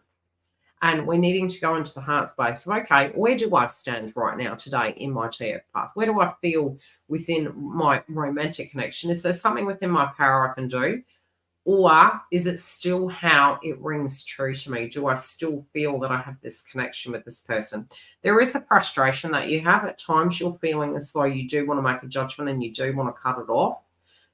And we're needing to go into the heart space of, okay, where do I stand right now today in my TF path? Where do I feel within my romantic connection? Is there something within my power I can do? Or is it still how it rings true to me? Do I still feel that I have this connection with this person? There is a frustration that you have. At times you're feeling as though you do want to make a judgment and you do want to cut it off.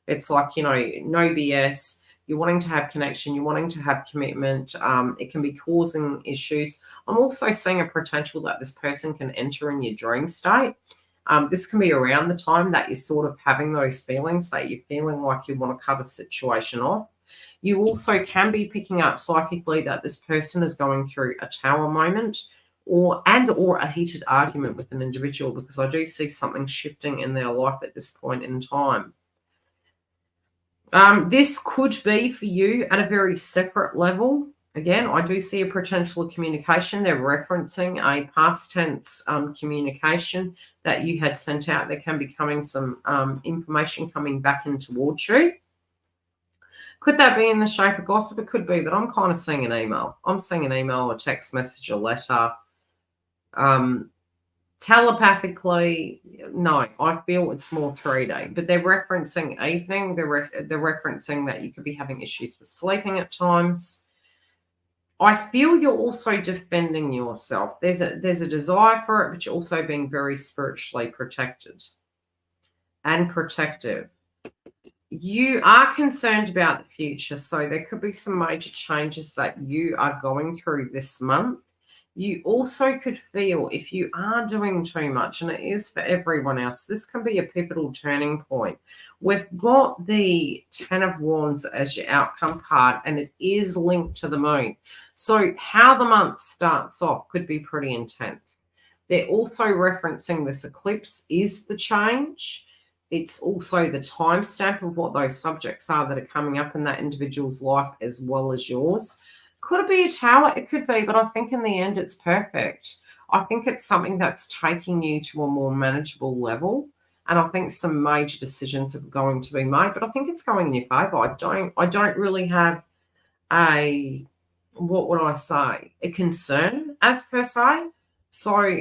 It's like, no BS. You're wanting to have connection. You're wanting to have commitment. It can be causing issues. I'm also seeing a potential that this person can enter in your dream state. This can be around the time that you're sort of having those feelings, that you're feeling like you want to cut a situation off. You also can be picking up psychically that this person is going through a tower moment or a heated argument with an individual, because I do see something shifting in their life at this point in time. This could be for you at a very separate level. Again, I do see a potential of communication. They're referencing a past tense communication that you had sent out. There can be coming some information coming back in towards you. Could that be in the shape of gossip? It could be, but I'm kind of seeing an email. I'm seeing an email, a text message, a letter. Telepathically, no, I feel it's more 3D, but they're referencing evening. They're referencing that you could be having issues with sleeping at times. I feel you're also defending yourself. There's a desire for it, but you're also being very spiritually protected and protective. You are concerned about the future, so there could be some major changes that you are going through this month. You also could feel if you are doing too much, and it is for everyone else, this can be a pivotal turning point. We've got the 10 of Wands as your outcome card, and it is linked to the moon. So how the month starts off could be pretty intense. They're also referencing this eclipse is the change. It's also the timestamp of what those subjects are that are coming up in that individual's life as well as yours. Could it be a tower? It could be, but I think in the end it's perfect. I think it's something that's taking you to a more manageable level, and I think some major decisions are going to be made, but I think it's going in your favor. I don't really have a, what would I say, a concern as per se. So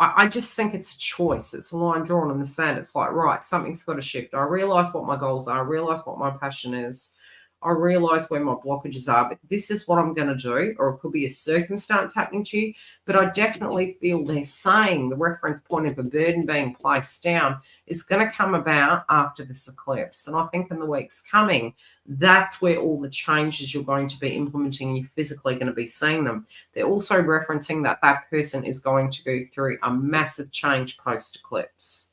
I just think it's a choice. It's a line drawn in the sand. It's like, right, something's got to shift. I realize what my goals are. I realize what my passion is. I realize where my blockages are, but this is what I'm going to do, or it could be a circumstance happening to you. But I definitely feel they're saying the reference point of a burden being placed down is going to come about after this eclipse. And I think in the weeks coming, that's where all the changes you're going to be implementing, you're physically going to be seeing them. They're also referencing that that person is going to go through a massive change post-eclipse.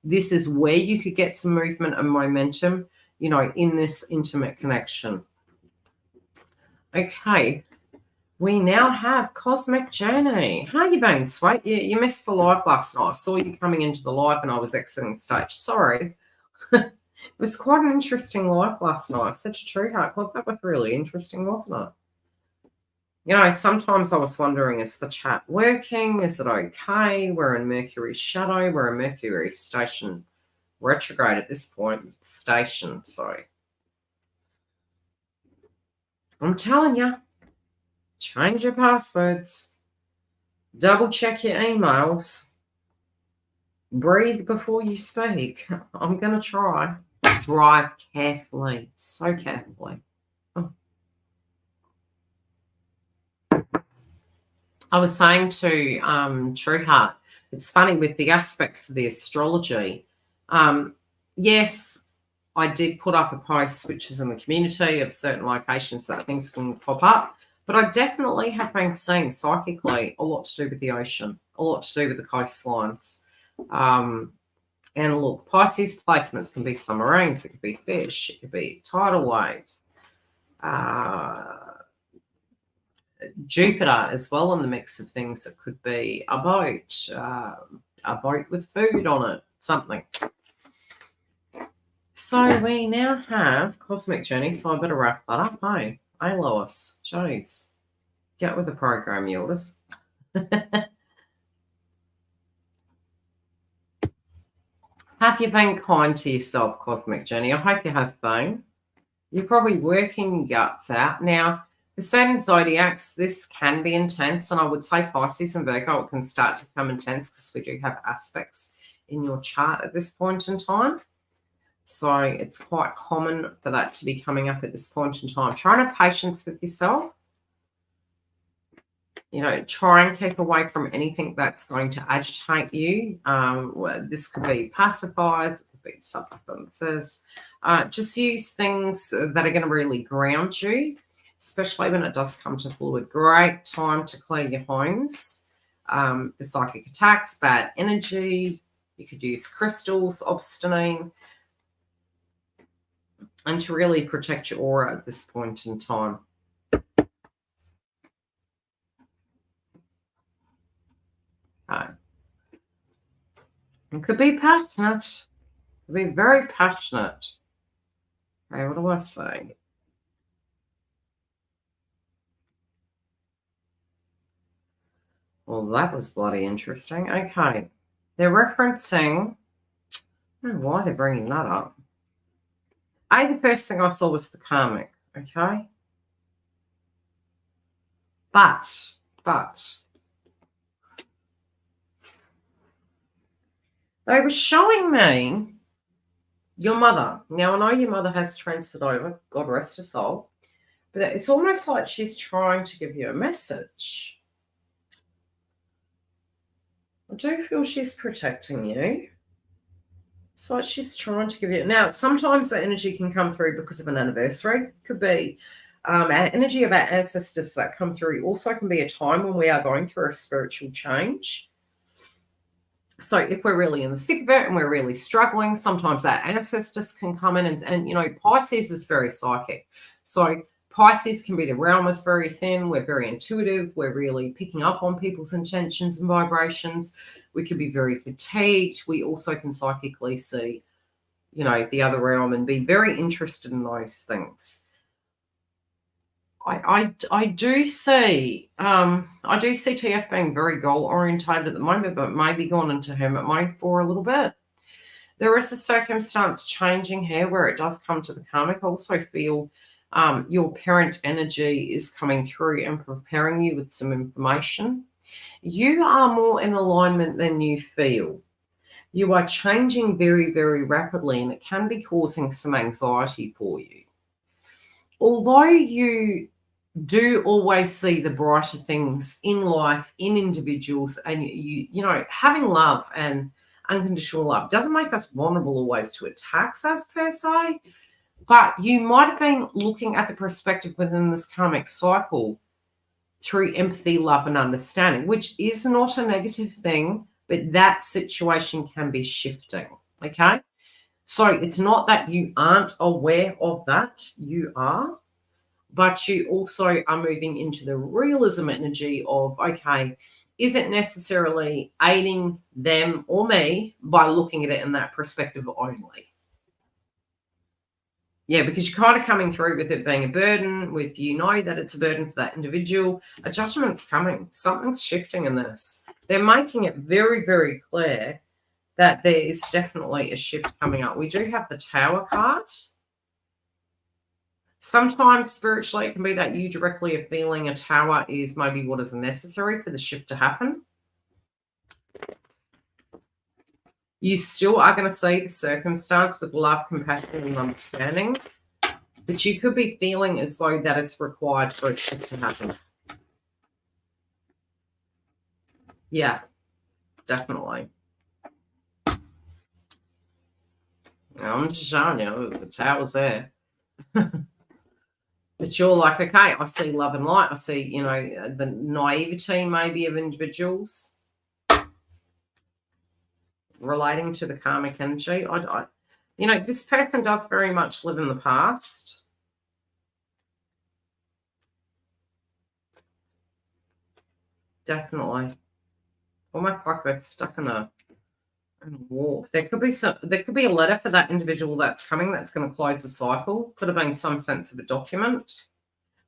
This is where you could get some movement and momentum, in this intimate connection. Okay, we now have Cosmic Journey. How you been, sweet? You missed the live last night. I saw you coming into the live and I was exiting stage. Sorry. It was quite an interesting live last night. Such a true heart. God, that was really interesting, wasn't it? Sometimes I was wondering, is the chat working? Is it okay? We're in Mercury's shadow. We're in Mercury station retrograde at this point. Station, sorry. I'm telling you, change your passwords. Double check your emails. Breathe before you speak. I'm going to try. Drive carefully. So carefully. I was saying to True Heart, it's funny with the aspects of the astrology. Yes, I did put up a post which is in the community of certain locations that things can pop up, but I definitely have been seeing psychically a lot to do with the ocean, a lot to do with the coastlines. And look, Pisces placements can be submarines, it could be fish, it could be tidal waves. Jupiter as well in the mix of things. It could be a boat with food on it, something. So we now have Cosmic Journey, so I better wrap that up, hey? Hey, Lois. Jeez. Get with the program, Yildiz. Have you been kind to yourself, Cosmic Journey? I hope you have been. You're probably working your guts out. Now, For certain zodiacs, this can be intense, and I would say Pisces and Virgo, it can start to become intense because we do have aspects in your chart at this point in time. So it's quite common for that to be coming up at this point in time. Try and have patience with yourself. You know, try and keep away from anything that's going to agitate you. This could be pacifiers, it could be substances. Just use things that are going to really ground you, especially when it does come to fluid. Great time to clear your homes for psychic attacks, bad energy. You could use crystals, obstinine, and to really protect your aura at this point in time. It could be passionate. Could be very passionate. Okay, what do I say? Well, that was bloody interesting. Okay. They're referencing, I don't know why they're bringing that up. The first thing I saw was the karmic, okay? But, they were showing me your mother. Now, I know your mother has transferred over, God rest her soul, but it's almost like she's trying to give you a message. I do feel she's protecting you. It's like she's trying to give you. Now, sometimes the energy can come through because of an anniversary. Could be energy of our ancestors that come through. Also can be a time when we are going through a spiritual change. So if we're really in the thick of it and we're really struggling, sometimes our ancestors can come in and you know, Pisces is very psychic. So Pisces can be the realm is very thin. We're very intuitive. We're really picking up on people's intentions and vibrations. We could be very fatigued. We also can psychically see, you know, the other realm and be very interested in those things. I do see TF being very goal orientated at the moment, but maybe gone into hermit mode for a little bit. There is a circumstance changing here where it does come to the karmic. I also feel your parent energy is coming through and preparing you with some information. You are more in alignment than you feel. You are changing very, very rapidly, and it can be causing some anxiety for you. Although you do always see the brighter things in life, in individuals, and you know, having love and unconditional love doesn't make us vulnerable always to attacks as per se, but you might have been looking at the perspective within this karmic cycle through empathy, love, and understanding, which is not a negative thing, but that situation can be shifting, okay? So it's not that you aren't aware of that, you are, but you also are moving into the realism energy of, okay, is it necessarily aiding them or me by looking at it in that perspective only? Yeah, because you're kind of coming through with it being a burden, with you know that it's a burden for that individual. A judgment's coming. Something's shifting in this. They're making it very, very clear that there is definitely a shift coming up. We do have the Tower card. Sometimes spiritually it can be that you directly are feeling a tower is maybe what is necessary for the shift to happen. You still are going to see the circumstance with love, compassion, and understanding, but you could be feeling as though that is required for a shift to happen. Yeah, definitely. I'm just showing you, the tower's there. But you're like, okay, I see love and light. I see, you know, the naivety maybe of individuals relating to the karmic energy. You know, this person does very much live in the past. Definitely. Almost like they're stuck in a walk. There could be a letter for that individual that's coming that's going to close the cycle. Could have been some sense of a document.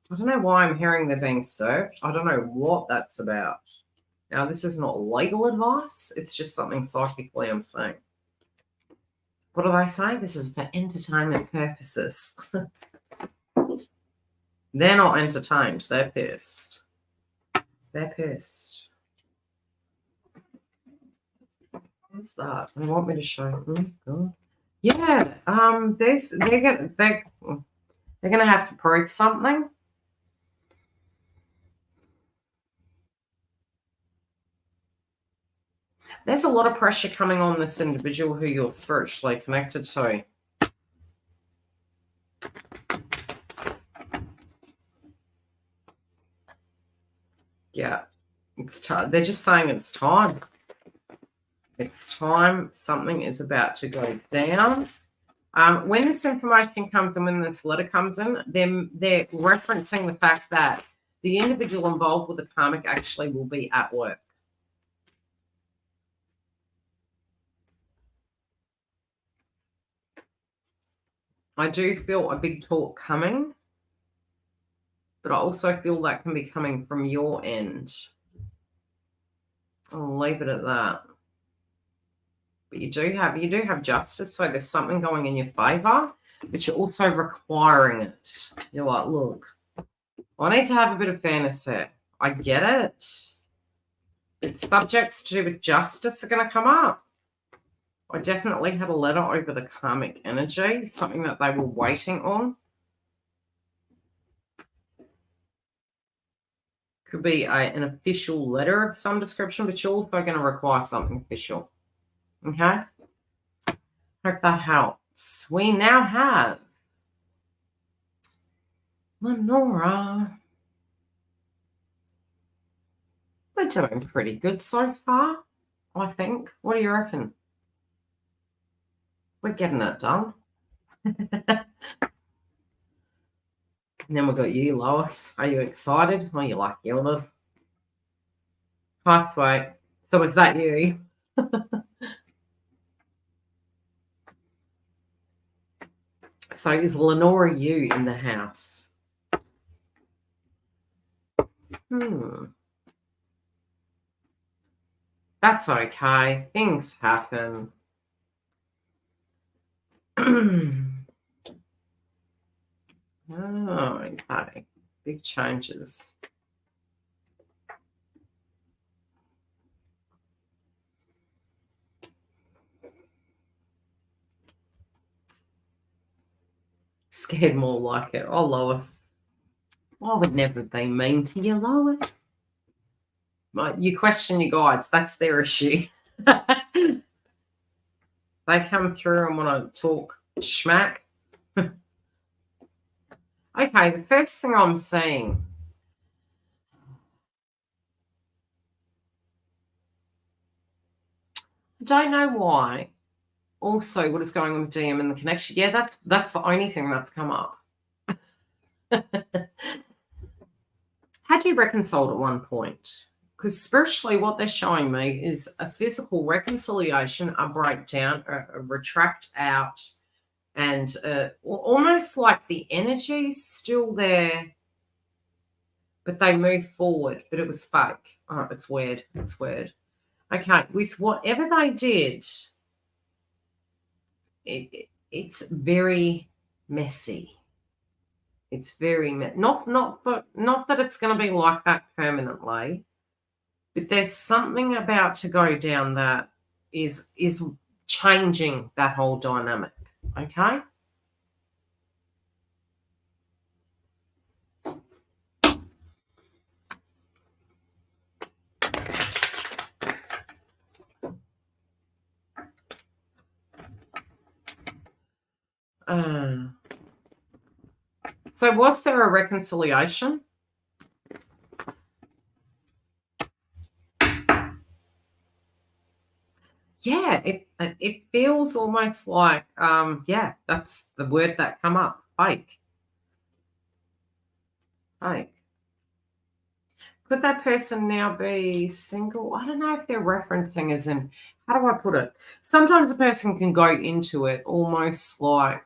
I don't know why I'm hearing they're being served. I don't know what that's about. Now, this is not legal advice. It's just something psychically I'm saying. What do they say? This is for entertainment purposes. They're not entertained. They're pissed. They're pissed. What's that? They want me to show. Oh, God. Yeah. They're gonna have to prove something. There's a lot of pressure coming on this individual who you're spiritually connected to. Yeah, it's time. They're just saying it's time. It's time. Something is about to go down. When this information comes in, when this letter comes in, they're referencing the fact that the individual involved with the karmic actually will be at work. I do feel a big talk coming, but I also feel that can be coming from your end. I'll leave it at that. But you do have justice, so there's something going in your favor, but you're also requiring it. You're like, look, I need to have a bit of fairness here. I get it. But subjects to do with justice are going to come up. I definitely had a letter over the karmic energy, something that they were waiting on. Could be an official letter of some description, but you're also going to require something official. Okay? Hope that helps. We now have Lenora. We're doing pretty good so far, I think. What do you reckon? We're getting it done. And then we've got you, Lois. Are you excited? Oh, you like Yildiz. Hi, sweet. So is that you? So is Lenora you in the house? That's okay. Things happen. Oh, okay. Big changes. Scared more like it. Oh, Lois. I would never be mean to you, Lois. You question your guides. That's their issue. They come through and want to talk schmack. Okay, the first thing I'm seeing. I don't know why. Also, what is going on with DM and the connection? Yeah, that's the only thing that's come up. Had you reconciled at one point? Because spiritually, what they're showing me is a physical reconciliation, a breakdown, a retract out, and almost like the energy's still there, but they move forward, but it was fake. Oh, it's weird. It's weird. Okay, with whatever they did, it's very messy. It's very not that it's going to be like that permanently, but there's something about to go down that is changing that whole dynamic. Okay. So was there a reconciliation? Yeah, it feels almost like, yeah, that's the word that come up, fake. Fake. Could that person now be single? I don't know if they're referencing as in, how do I put it? Sometimes a person can go into it almost like,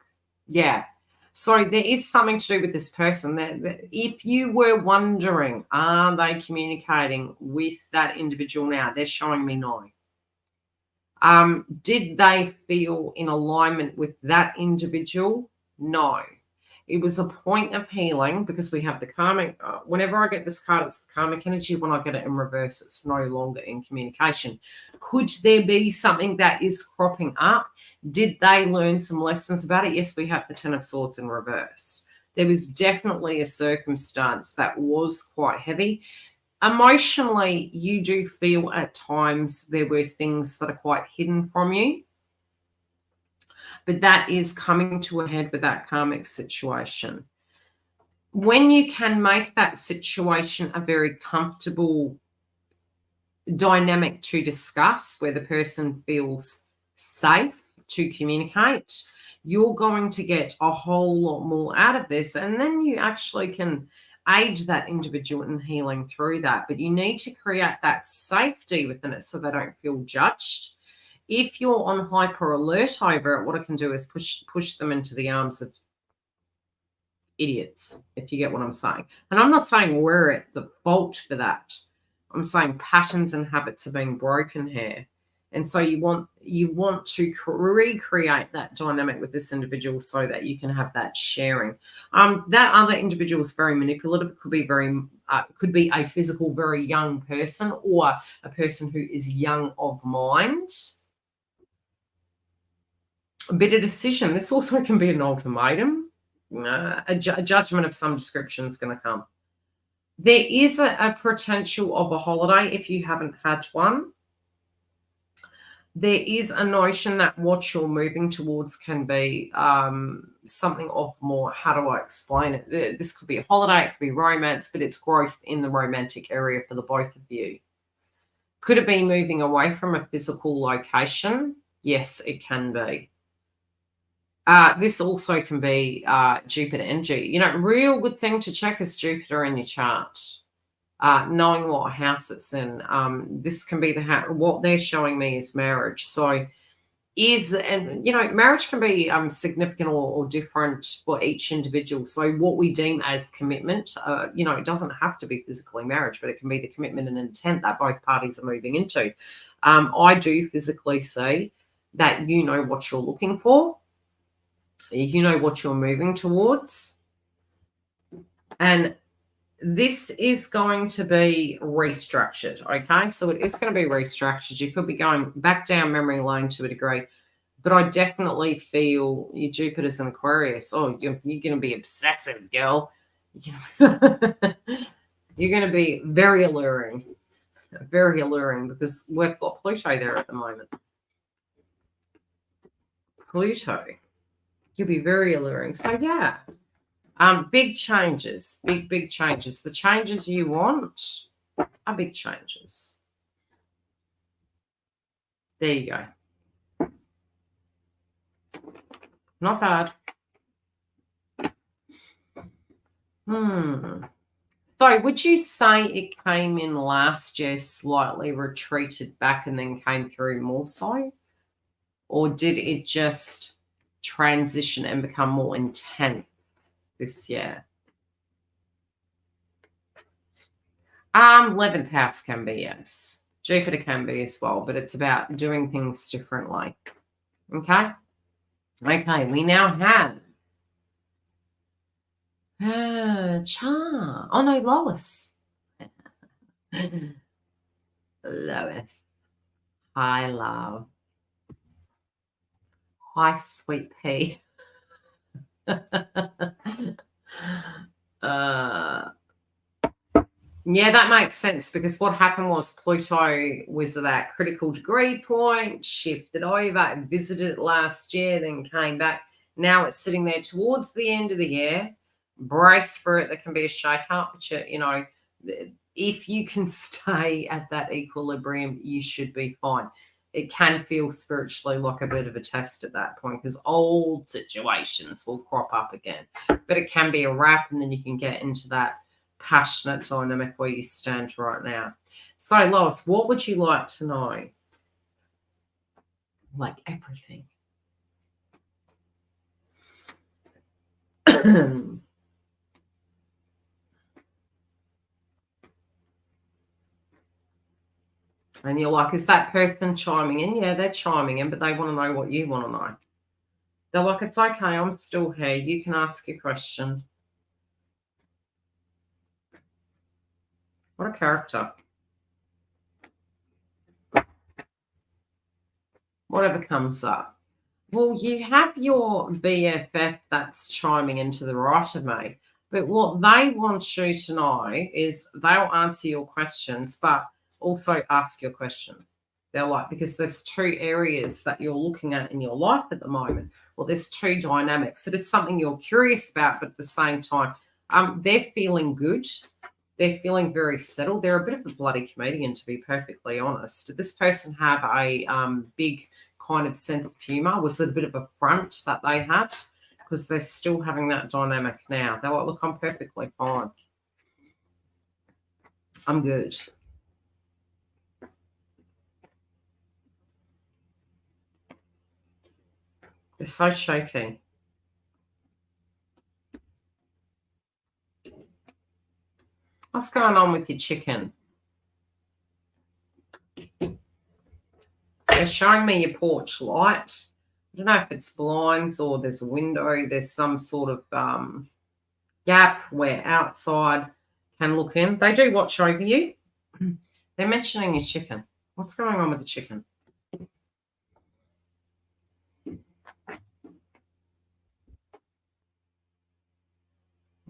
yeah. Sorry, there is something to do with this person. That if you were wondering, are they communicating with that individual now? They're showing me no. Did they feel in alignment with that individual? No. It was a point of healing because we have the karmic. Whenever I get this card, it's the karmic energy. When I get it in reverse, it's no longer in communication. Could there be something that is cropping up? Did they learn some lessons about it? Yes, we have the Ten of Swords in reverse. There was definitely a circumstance that was quite heavy. Emotionally, you do feel at times there were things that are quite hidden from you. But that is coming to a head with that karmic situation. When you can make that situation a very comfortable dynamic to discuss, where the person feels safe to communicate, you're going to get a whole lot more out of this. And then you actually can aid that individual in healing through that. But you need to create that safety within it so they don't feel judged. If you're on hyper alert over it, what it can do is push them into the arms of idiots, if you get what I'm saying. And I'm not saying we're at the fault for that. I'm saying patterns and habits are being broken here. And so you want to recreate that dynamic with this individual so that you can have that sharing. That other individual is very manipulative. Could be a physical, very young person, or a person who is young of mind. A bit of decision. This also can be an ultimatum. A judgment of some description is going to come. There is a potential of a holiday if you haven't had one. There is a notion that what you're moving towards can be something of more, how do I explain it? This could be a holiday, it could be romance, but it's growth in the romantic area for the both of you. Could it be moving away from a physical location? Yes, it can be. This also can be Jupiter energy. Real good thing to check is Jupiter in your chart. Knowing what house it's in. This can be what they're showing me is marriage. So marriage can be significant or different for each individual. So what we deem as commitment, it doesn't have to be physically marriage, but it can be the commitment and intent that both parties are moving into. I do physically see that you know what you're looking for. You know what you're moving towards. And this is going to be restructured, okay? So it is going to be restructured. You could be going back down memory lane to a degree, but I definitely feel your Jupiter's in Aquarius. Oh, you're going to be obsessive, girl. You're going to be very alluring because we've got Pluto there at the moment. Pluto. You'll be very alluring. So, yeah. Big changes, big changes. The changes you want are big changes. There you go. Not bad. So would you say it came in last year, slightly retreated back and then came through more so? Or did it just transition and become more intense this year? 11th house can be, yes. Jupiter can be as well, but it's about doing things differently. Okay? Okay, we now have Char. Oh, no, Lois. Lois. Hi, love. Hi, sweet pea. Yeah, that makes sense, because what happened was Pluto was at that critical degree point, shifted over, visited it last year, then came back. Now it's sitting there towards the end of the year. Brace for it. There can be a shake-up, but if you can stay at that equilibrium, you should be fine. It can feel spiritually like a bit of a test at that point, because old situations will crop up again. But it can be a wrap, and then you can get into that passionate dynamic where you stand right now. So, Lois, what would you like to know? Like everything. And you're like, is that person chiming in? Yeah, they're chiming in, but they want to know what you want to know. They're like, it's okay, I'm still here. You can ask your question. What a character. Whatever comes up. Well, you have your BFF that's chiming into the right of me. But what they want you to know is they'll answer your questions, but also ask your question. They're like, because there's two areas that you're looking at in your life at the moment. Well, there's two dynamics. It is something you're curious about, but at the same time, they're feeling good. They're feeling very settled. They're a bit of a bloody comedian, to be perfectly honest. Did this person have a big kind of sense of humor? Was it a bit of a front that they had? Because they're still having that dynamic now. They're like, look, I'm perfectly fine. I'm good. They're so shaky. What's going on with your chicken? They're showing me your porch light. I don't know if it's blinds or there's a window. There's some sort of gap where outside can look in. They do watch over you. They're mentioning your chicken. What's going on with the chicken?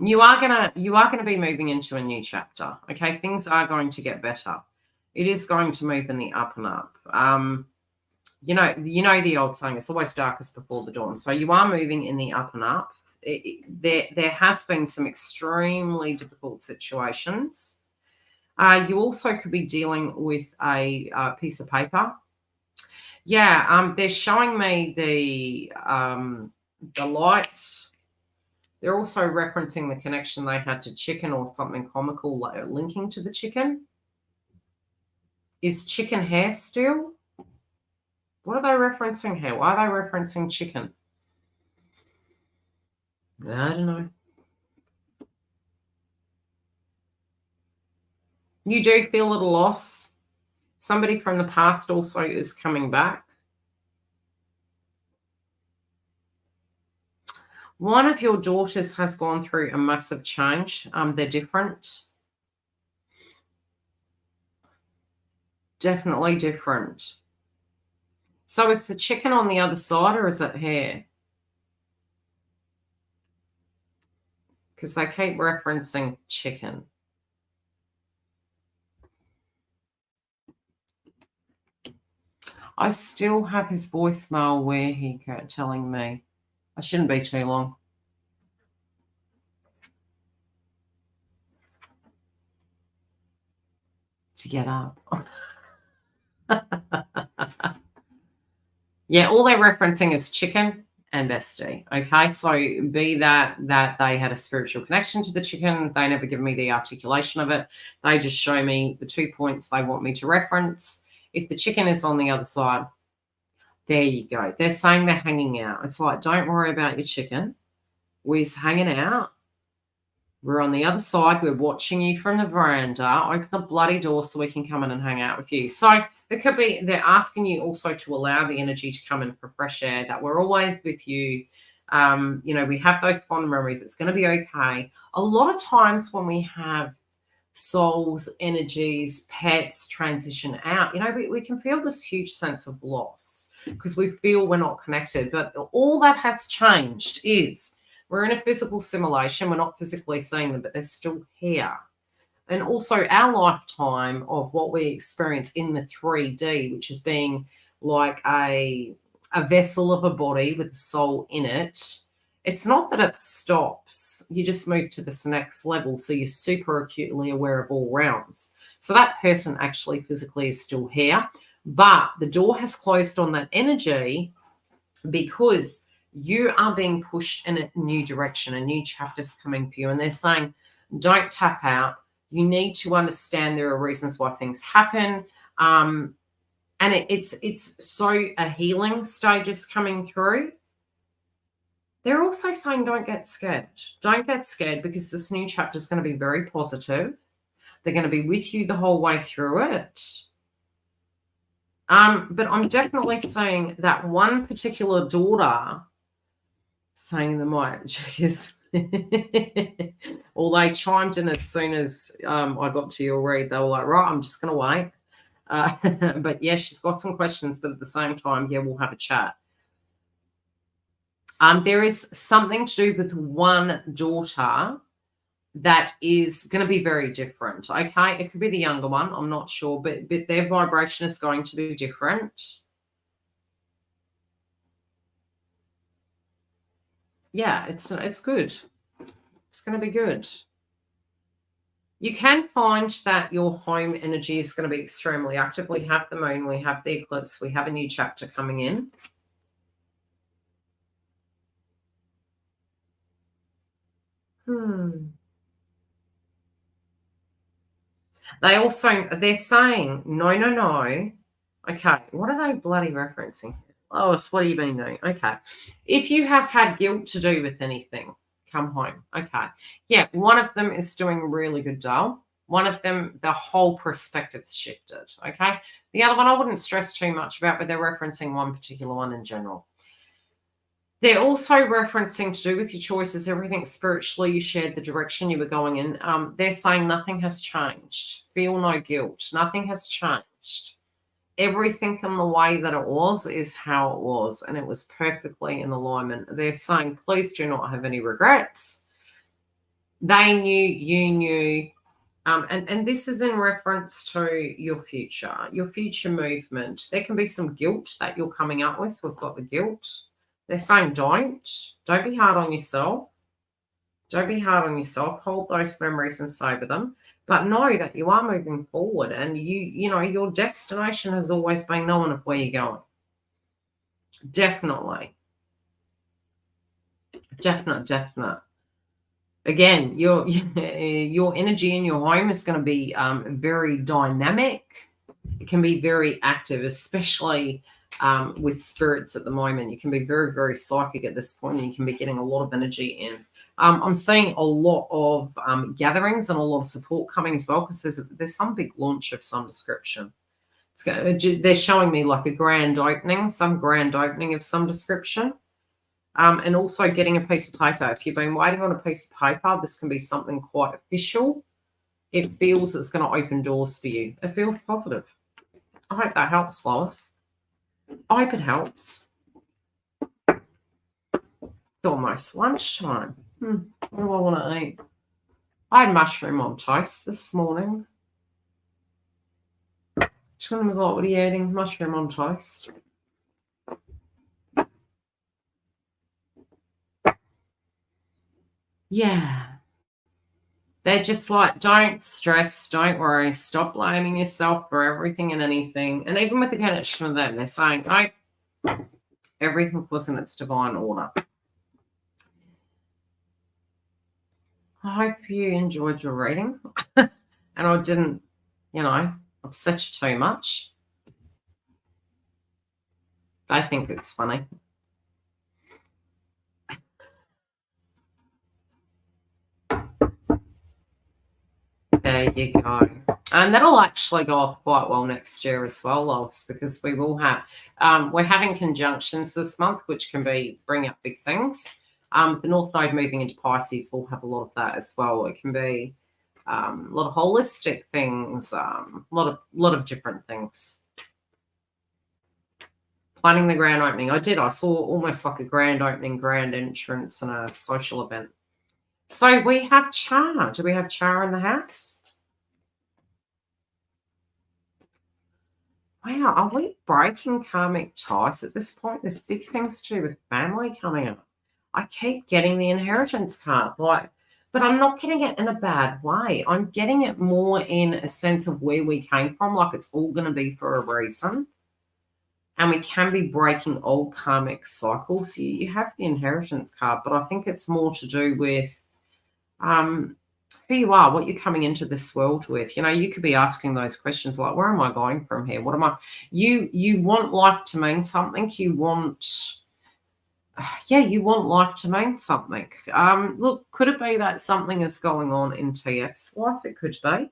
You are gonna be moving into a new chapter. Okay, things are going to get better. It is going to move in the up and up. You know the old saying, it's always darkest before the dawn. So you are moving in the up and up. There has been some extremely difficult situations. You also could be dealing with a piece of paper. Yeah, they're showing me the lights. They're also referencing the connection they had to chicken or something comical linking to the chicken. Is chicken hair still? What are they referencing here? Why are they referencing chicken? I don't know. You do feel at a loss. Somebody from the past also is coming back. One of your daughters has gone through a massive change. They're different. Definitely different. So is the chicken on the other side or is it hair? Because they keep referencing chicken. I still have his voicemail where he kept telling me I shouldn't be too long. To get up. Yeah, all they're referencing is chicken and bestie. Okay, so be that they had a spiritual connection to the chicken. They never give me the articulation of it. They just show me the 2 points they want me to reference. If the chicken is on the other side, there you go. They're saying they're hanging out. It's like, don't worry about your chicken. We're hanging out. We're on the other side. We're watching you from the veranda. Open the bloody door so we can come in and hang out with you. So it could be they're asking you also to allow the energy to come in for fresh air, that we're always with you. We have those fond memories. It's going to be okay. A lot of times when we have souls, energies, pets transition out, we can feel this huge sense of loss because we feel we're not connected. But all that has changed is we're in a physical simulation. We're not physically seeing them, but they're still here. And also our lifetime of what we experience in the 3D, which is being like a vessel of a body with a soul in it. It's not that it stops. You just move to this next level. So you're super acutely aware of all realms. So that person actually physically is still here, but the door has closed on that energy because you are being pushed in a new direction. A new chapter's coming for you. And they're saying, don't tap out. You need to understand there are reasons why things happen. And it's so a healing stage is coming through. They're also saying don't get scared. Don't get scared because this new chapter is going to be very positive. They're going to be with you the whole way through it. But I'm definitely saying that one particular daughter saying the mic check is... Well, they chimed in as soon as I got to your read. They were like, right, I'm just going to wait. But yeah, she's got some questions, but at the same time, yeah, we'll have a chat. There is something to do with one daughter that is going to be very different. Okay, it could be the younger one. I'm not sure, but their vibration is going to be different. Yeah, it's good. It's going to be good. You can find that your home energy is going to be extremely active. We have the moon, we have the eclipse, we have a new chapter coming in. They're saying, no. Okay, what are they bloody referencing? Oh, so what have you been doing? Okay. If you have had guilt to do with anything, come home. Okay. Yeah, one of them is doing a really good job. One of them, the whole perspective's shifted. Okay. The other one I wouldn't stress too much about, but they're referencing one particular one in general. They're also referencing to do with your choices, everything spiritually you shared, the direction you were going in. They're saying nothing has changed. Feel no guilt. Nothing has changed. Everything in the way that it was is how it was, and it was perfectly in alignment. They're saying, please do not have any regrets. They knew, you knew. And this is in reference to your future movement. There can be some guilt that you're coming up with. We've got the guilt. They're saying don't be hard on yourself. Don't be hard on yourself. Hold those memories and savor them. But know that you are moving forward, and you know, your destination has always been knowing of where you're going. Definitely. Definite. Again, your energy in your home is going to be very dynamic. It can be very active, especially with spirits at the moment. You can be very, very psychic at this point, and you can be getting a lot of energy in. I'm seeing a lot of gatherings and a lot of support coming as well, because there's some big launch of some description. They're showing me like a grand opening, some grand opening of some description. And also getting a piece of paper. If you've been waiting on a piece of paper, this can be something quite official. It feels it's going to open doors for you. It feels positive. I hope that helps, Lois. I hope it helps. It's almost lunchtime. What do I want to eat? I had mushroom on toast this morning. Twin was like, what are you eating? Mushroom on toast. Yeah. They're just like, don't stress, don't worry, stop blaming yourself for everything and anything. And even with the connection of them, they're saying, no, everything was in its divine order. I hope you enjoyed your reading. And I didn't, upset you too much. I think it's funny. There you go. And that'll actually go off quite well next year as well, Lois, because we will have, we're having conjunctions this month, which can bring up big things. The North Node moving into Pisces will have a lot of that as well. It can be a lot of holistic things, a lot of different things. Planning the grand opening. I saw almost like a grand opening, grand entrance and a social event. So we have Char. Do we have Char in the house? Wow, are we breaking karmic ties at this point? There's big things to do with family coming up. I keep getting the inheritance card, but I'm not getting it in a bad way. I'm getting it more in a sense of where we came from, like it's all going to be for a reason. And we can be breaking old karmic cycles. You have the inheritance card, but I think it's more to do with who you are, what you're coming into this world with. You could be asking those questions like, where am I going from here? What am I? You want life to mean something. You want life to mean something. Look, could it be that something is going on in TF's life? It could be.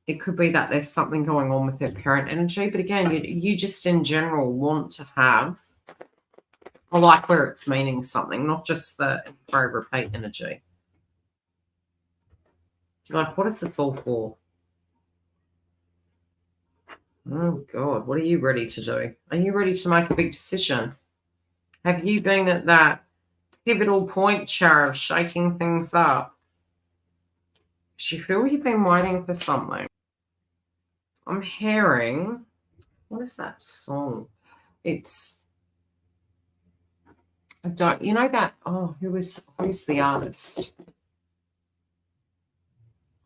It could be that there's something going on with their parent energy. But again, you just in general want to have I like where it's meaning something, not just the pray repeat energy. Like, what is this all for? Oh, God, what are you ready to do? Are you ready to make a big decision? Have you been at that pivotal point, Char, of shaking things up? Do you feel you've been waiting for something? I'm hearing, what is that song? It's, I don't, you know that, oh, who's the artist?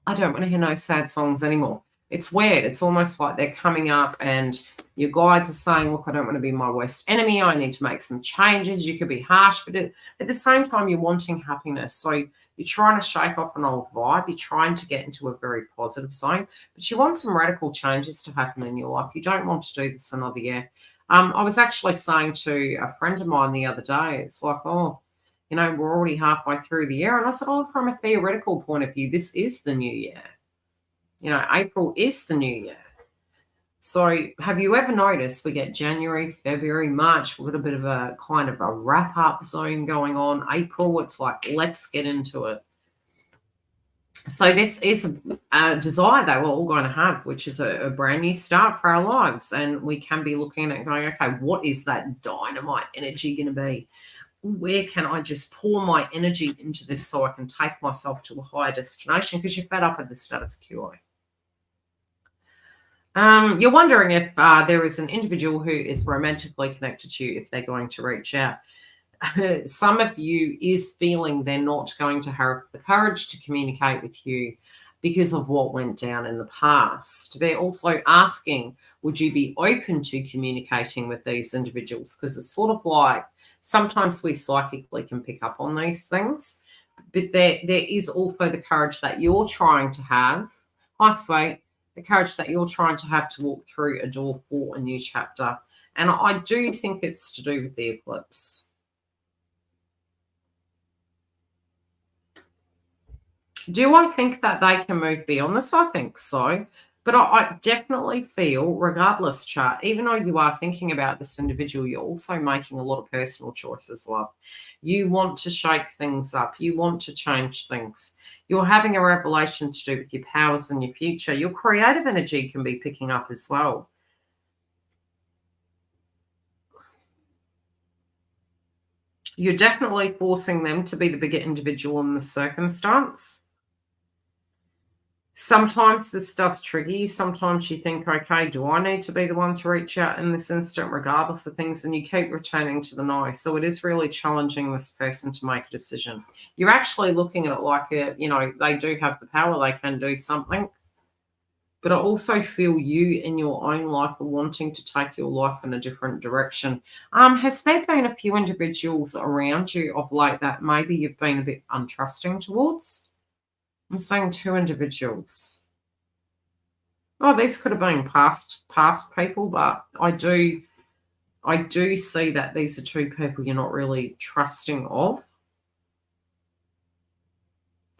I don't want to hear no sad songs anymore. It's weird. It's almost like they're coming up and your guides are saying, look, I don't want to be my worst enemy. I need to make some changes. You could be harsh, but at the same time, you're wanting happiness. So you're trying to shake off an old vibe. You're trying to get into a very positive zone, but you want some radical changes to happen in your life. You don't want to do this another year. I was actually saying to a friend of mine the other day, it's like, oh, you know, we're already halfway through the year. And I said, oh, from a theoretical point of view, this is the new year. You know, April is the new year. So have you ever noticed we get January, February, March, we've got a bit of a kind of a wrap-up zone going on. April, it's like, let's get into it. So this is a desire that we're all going to have, which is a brand new start for our lives. And we can be looking at it going, okay, what is that dynamite energy going to be? Where can I just pour my energy into this so I can take myself to a higher destination? Because you're fed up with the status quo. You're wondering if there is an individual who is romantically connected to you, if they're going to reach out. Some of you is feeling they're not going to have the courage to communicate with you because of what went down in the past. They're also asking, would you be open to communicating with these individuals? Because it's sort of like, sometimes we psychically can pick up on these things, but there is also the courage that you're trying to have. Hi, sweet. The courage that you're trying to have to walk through a door for a new chapter. And I do think it's to do with the eclipse. Do I think that they can move beyond this? I think so. But I definitely feel, regardless, chart, even though you are thinking about this individual, you're also making a lot of personal choices, love. You want to shake things up. You want to change things. You're having a revelation to do with your powers and your future. Your creative energy can be picking up as well. You're definitely forcing them to be the bigger individual in the circumstance. Sometimes this does trigger you. Sometimes you think, okay, do I need to be the one to reach out in this instant, regardless of things? And you keep returning to the no. So it is really challenging this person to make a decision. You're actually looking at it like, you know, they do have the power. They can do something. But I also feel you in your own life are wanting to take your life in a different direction. Has there been a few individuals around you of late that maybe you've been a bit untrusting towards? I'm saying 2 individuals. Oh, these could have been past people, but I do see that these are 2 people you're not really trusting of.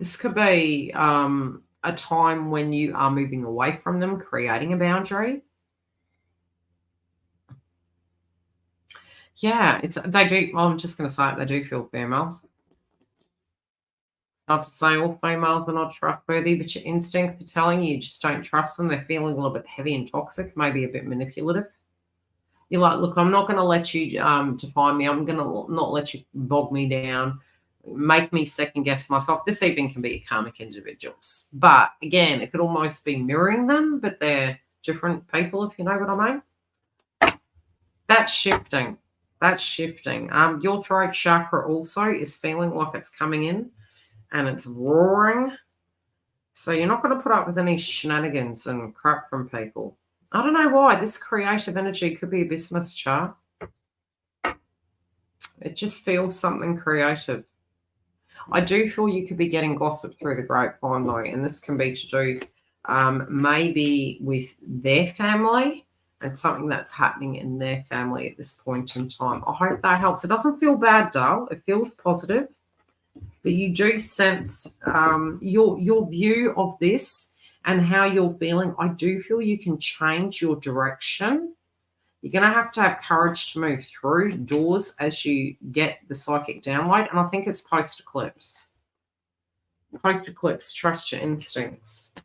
This could be a time when you are moving away from them, creating a boundary. Yeah, they do. Well, I'm just going to say it, they do feel females. Not to say all females are not trustworthy, but your instincts are telling you just don't trust them. They're feeling a little bit heavy and toxic, maybe a bit manipulative. You're like, look, I'm not going to let you define me. I'm going to not let you bog me down, make me second guess myself. This even can be karmic individuals. But again, it could almost be mirroring them, but they're different people, if you know what I mean. That's shifting. That's shifting. Your throat chakra also is feeling like it's coming in. And it's roaring. So you're not going to put up with any shenanigans and crap from people. I don't know why. This creative energy could be a business chart. It just feels something creative. I do feel you could be getting gossip through the grapevine, though. And this can be to do maybe with their family and something that's happening in their family at this point in time. I hope that helps. It doesn't feel bad, doll. It feels positive. But you do sense your view of this and how you're feeling. I do feel you can change your direction. You're going to have courage to move through doors as you get the psychic download. And I think it's post-eclipse. Post-eclipse, trust your instincts.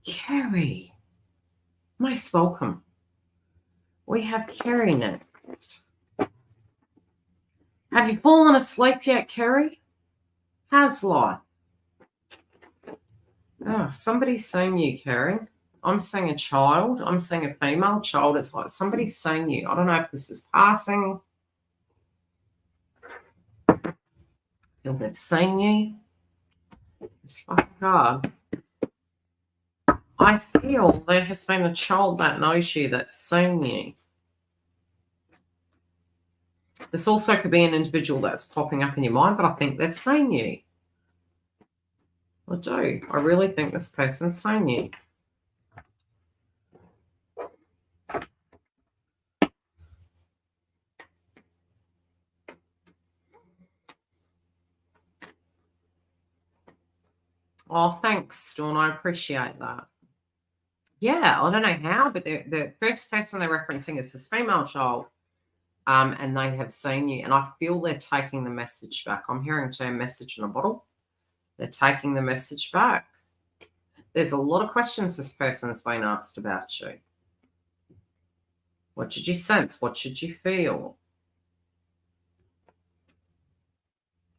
Kerry, most welcome. We have Kerry next. Have you fallen asleep yet, Kerry? How's life? Oh, somebody's saying you, Kerry. I'm seeing a child. I'm seeing a female child. It's like somebody's saying you. I don't know if this is passing. Feel they've seen you. It's fucking hard. I feel there has been a child that knows you, that's seen you. This also could be an individual that's popping up in your mind, but I think they've seen you. I do. I really think this person's seen you. Oh, thanks, Dawn. I appreciate that. Yeah, I don't know how, but the first person they're referencing is this female child, and they have seen you, and I feel they're taking the message back. I'm hearing term message in a bottle. They're taking the message back. There's a lot of questions this person's been asked about you. What did you sense? What did you feel?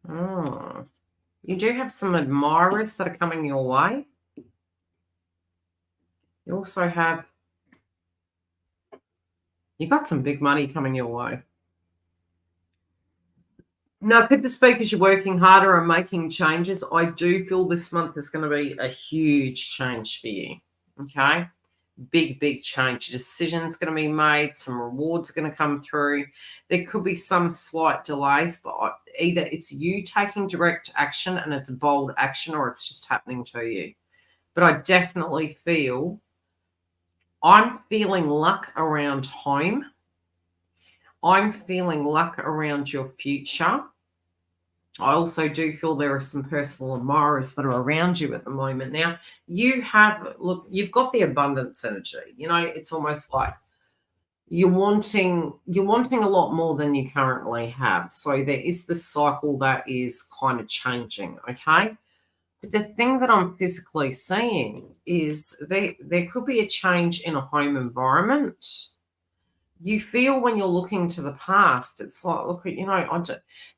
Oh, you do have some admirers that are coming your way. You also have, you got some big money coming your way. Now, could this be because you're working harder and making changes? I do feel this month is going to be a huge change for you, okay? Big change. Decisions going to be made. Some rewards are going to come through. There could be some slight delays, but either it's you taking direct action and it's bold action, or it's just happening to you. But I definitely feel, I'm feeling luck around home. I'm feeling luck around your future. I also do feel there are some personal admirers that are around you at the moment. Now, you have, look, you've got the abundance energy. You know, it's almost like you're wanting a lot more than you currently have. So there is this cycle that is kind of changing, okay? But the thing that I'm physically seeing is there could be a change in a home environment. You feel when you're looking to the past, it's like, look, you know,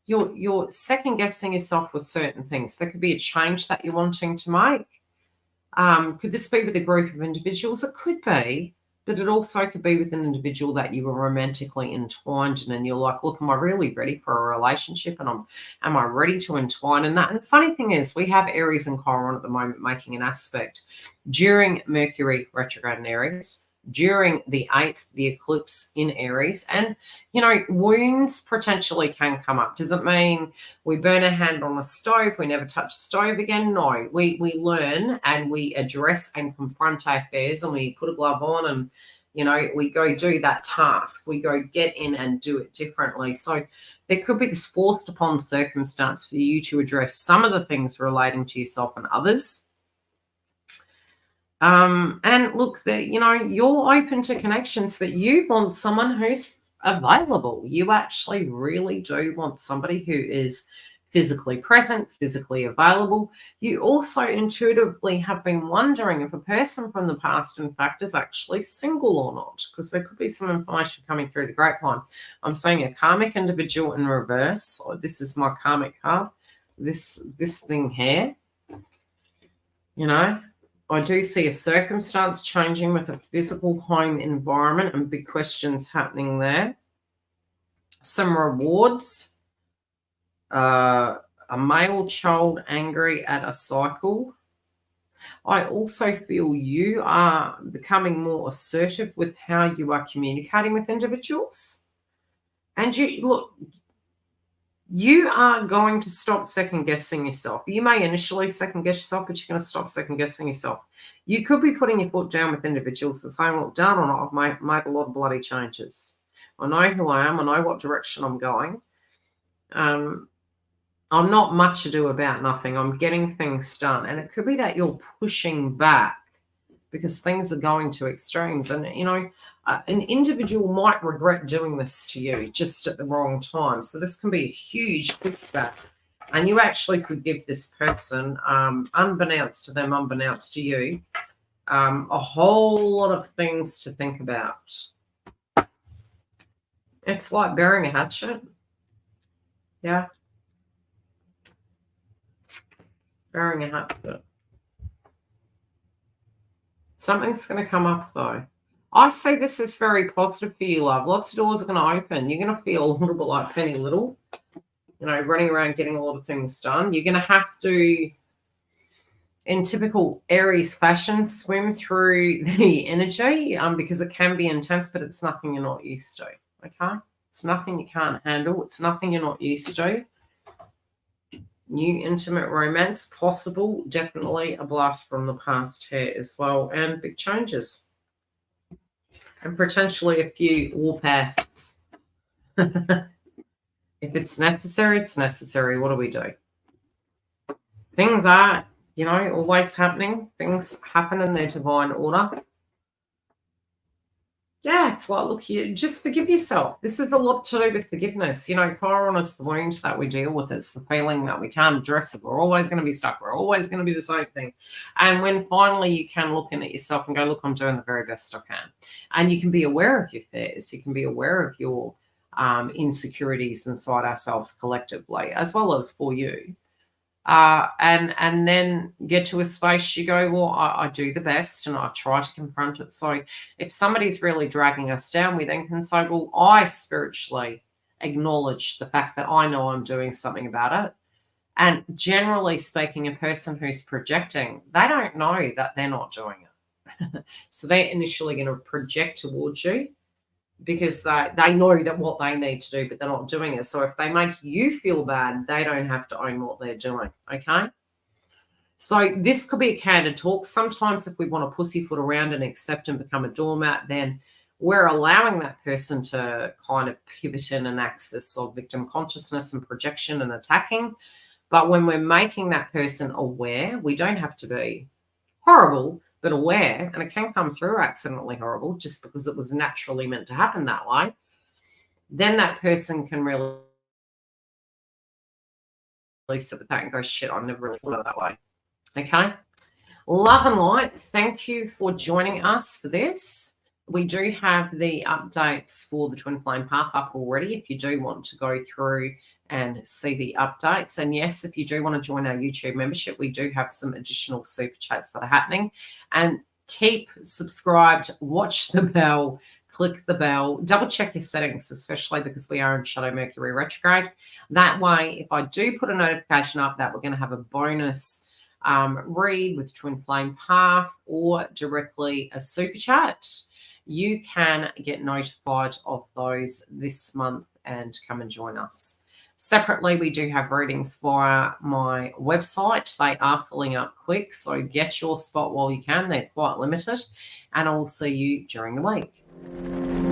you're second guessing yourself with certain things. There could be a change that you're wanting to make. Could this be with a group of individuals? It could be, but it also could be with an individual that you were romantically entwined in, and you're like, look, am I really ready for a relationship? And am I ready to entwine in that? And the funny thing is, we have Aries and Chiron at the moment making an aspect during Mercury retrograde in Aries, during the 8th, the eclipse in Aries. And, you know, wounds potentially can come up. Does it mean we burn a hand on a stove, we never touch stove again? No, we learn and we address and confront our fears, and we put a glove on and, you know, we go do that task. We go get in and do it differently. So there could be this forced upon circumstance for you to address some of the things relating to yourself and others. And look, you know, you're open to connections, but you want someone who's available. You actually really do want somebody who is physically present, physically available. You also intuitively have been wondering if a person from the past, in fact, is actually single or not, because there could be some information coming through the grapevine. I'm saying a karmic individual in reverse. Or this is my karmic card. This thing here, you know. I do see a circumstance changing with a physical home environment and big questions happening there. Some rewards. A male child angry at a cycle. I also feel you are becoming more assertive with how you are communicating with individuals. And you are going to stop second guessing yourself. You may initially second guess yourself, but you're going to stop second guessing yourself. You could be putting your foot down with individuals and saying, look, done or not, I've made a lot of bloody changes. I know who I am. I know what direction I'm going. I'm not much ado about nothing. I'm getting things done. And it could be that you're pushing back because things are going to extremes. And, you know, an individual might regret doing this to you just at the wrong time. So this can be a huge pushback. And you actually could give this person, unbeknownst to them, unbeknownst to you, a whole lot of things to think about. It's like burying a hatchet. Yeah. Burying a hatchet. Something's going to come up, though. I say this is very positive for you, love. Lots of doors are going to open. You're going to feel a little bit like Penny Little, you know, running around getting a lot of things done. You're going to have to, in typical Aries fashion, swim through the energy because it can be intense, but it's nothing you're not used to, okay? It's nothing you can't handle. It's nothing you're not used to. New intimate romance possible. Definitely a blast from the past here as well. And big changes. And potentially a few war passes. If it's necessary, it's necessary. What do we do? Things are, you know, always happening. Things happen in their divine order. Yeah, it's like, look, you just forgive yourself. This is a lot to do with forgiveness. You know, Chiron is the wound that we deal with. It's the feeling that we can't address it. We're always going to be stuck. We're always going to be the same thing. And when finally you can look in at yourself and go, look, I'm doing the very best I can. And you can be aware of your fears. You can be aware of your insecurities inside ourselves collectively, as well as for you. And then get to a space you go, well, I do the best and I try to confront it. So if somebody's really dragging us down, we then can say, well, I spiritually acknowledge the fact that I know I'm doing something about it. And generally speaking, a person who's projecting, they don't know that they're not doing it. So they're initially going to project towards you because they know that what they need to do, but they're not doing it. So if they make you feel bad, they don't have to own what they're doing, okay? So this could be a candid talk. Sometimes if we want to pussyfoot around and accept and become a doormat, then we're allowing that person to kind of pivot in an axis of victim consciousness and projection and attacking. But when we're making that person aware, we don't have to be horrible, but aware, and it can come through accidentally horrible just because it was naturally meant to happen that way, then that person can really sit with that and go, shit, I never really thought of it that way. Okay? Love and light, thank you for joining us for this. We do have the updates for the Twin Flame Path up already if you do want to go through and see the updates. And yes, if you do want to join our YouTube membership, we do have some additional super chats that are happening. And keep subscribed, watch the bell, click the bell, double check your settings, especially because we are in Shadow Mercury retrograde. That way, if I do put a notification up that we're going to have a bonus read with Twin Flame Path or directly a super chat, you can get notified of those this month and come and join us. Separately, we do have readings via my website. They are filling up quick, so get your spot while you can. They're quite limited, and I'll see you during the week.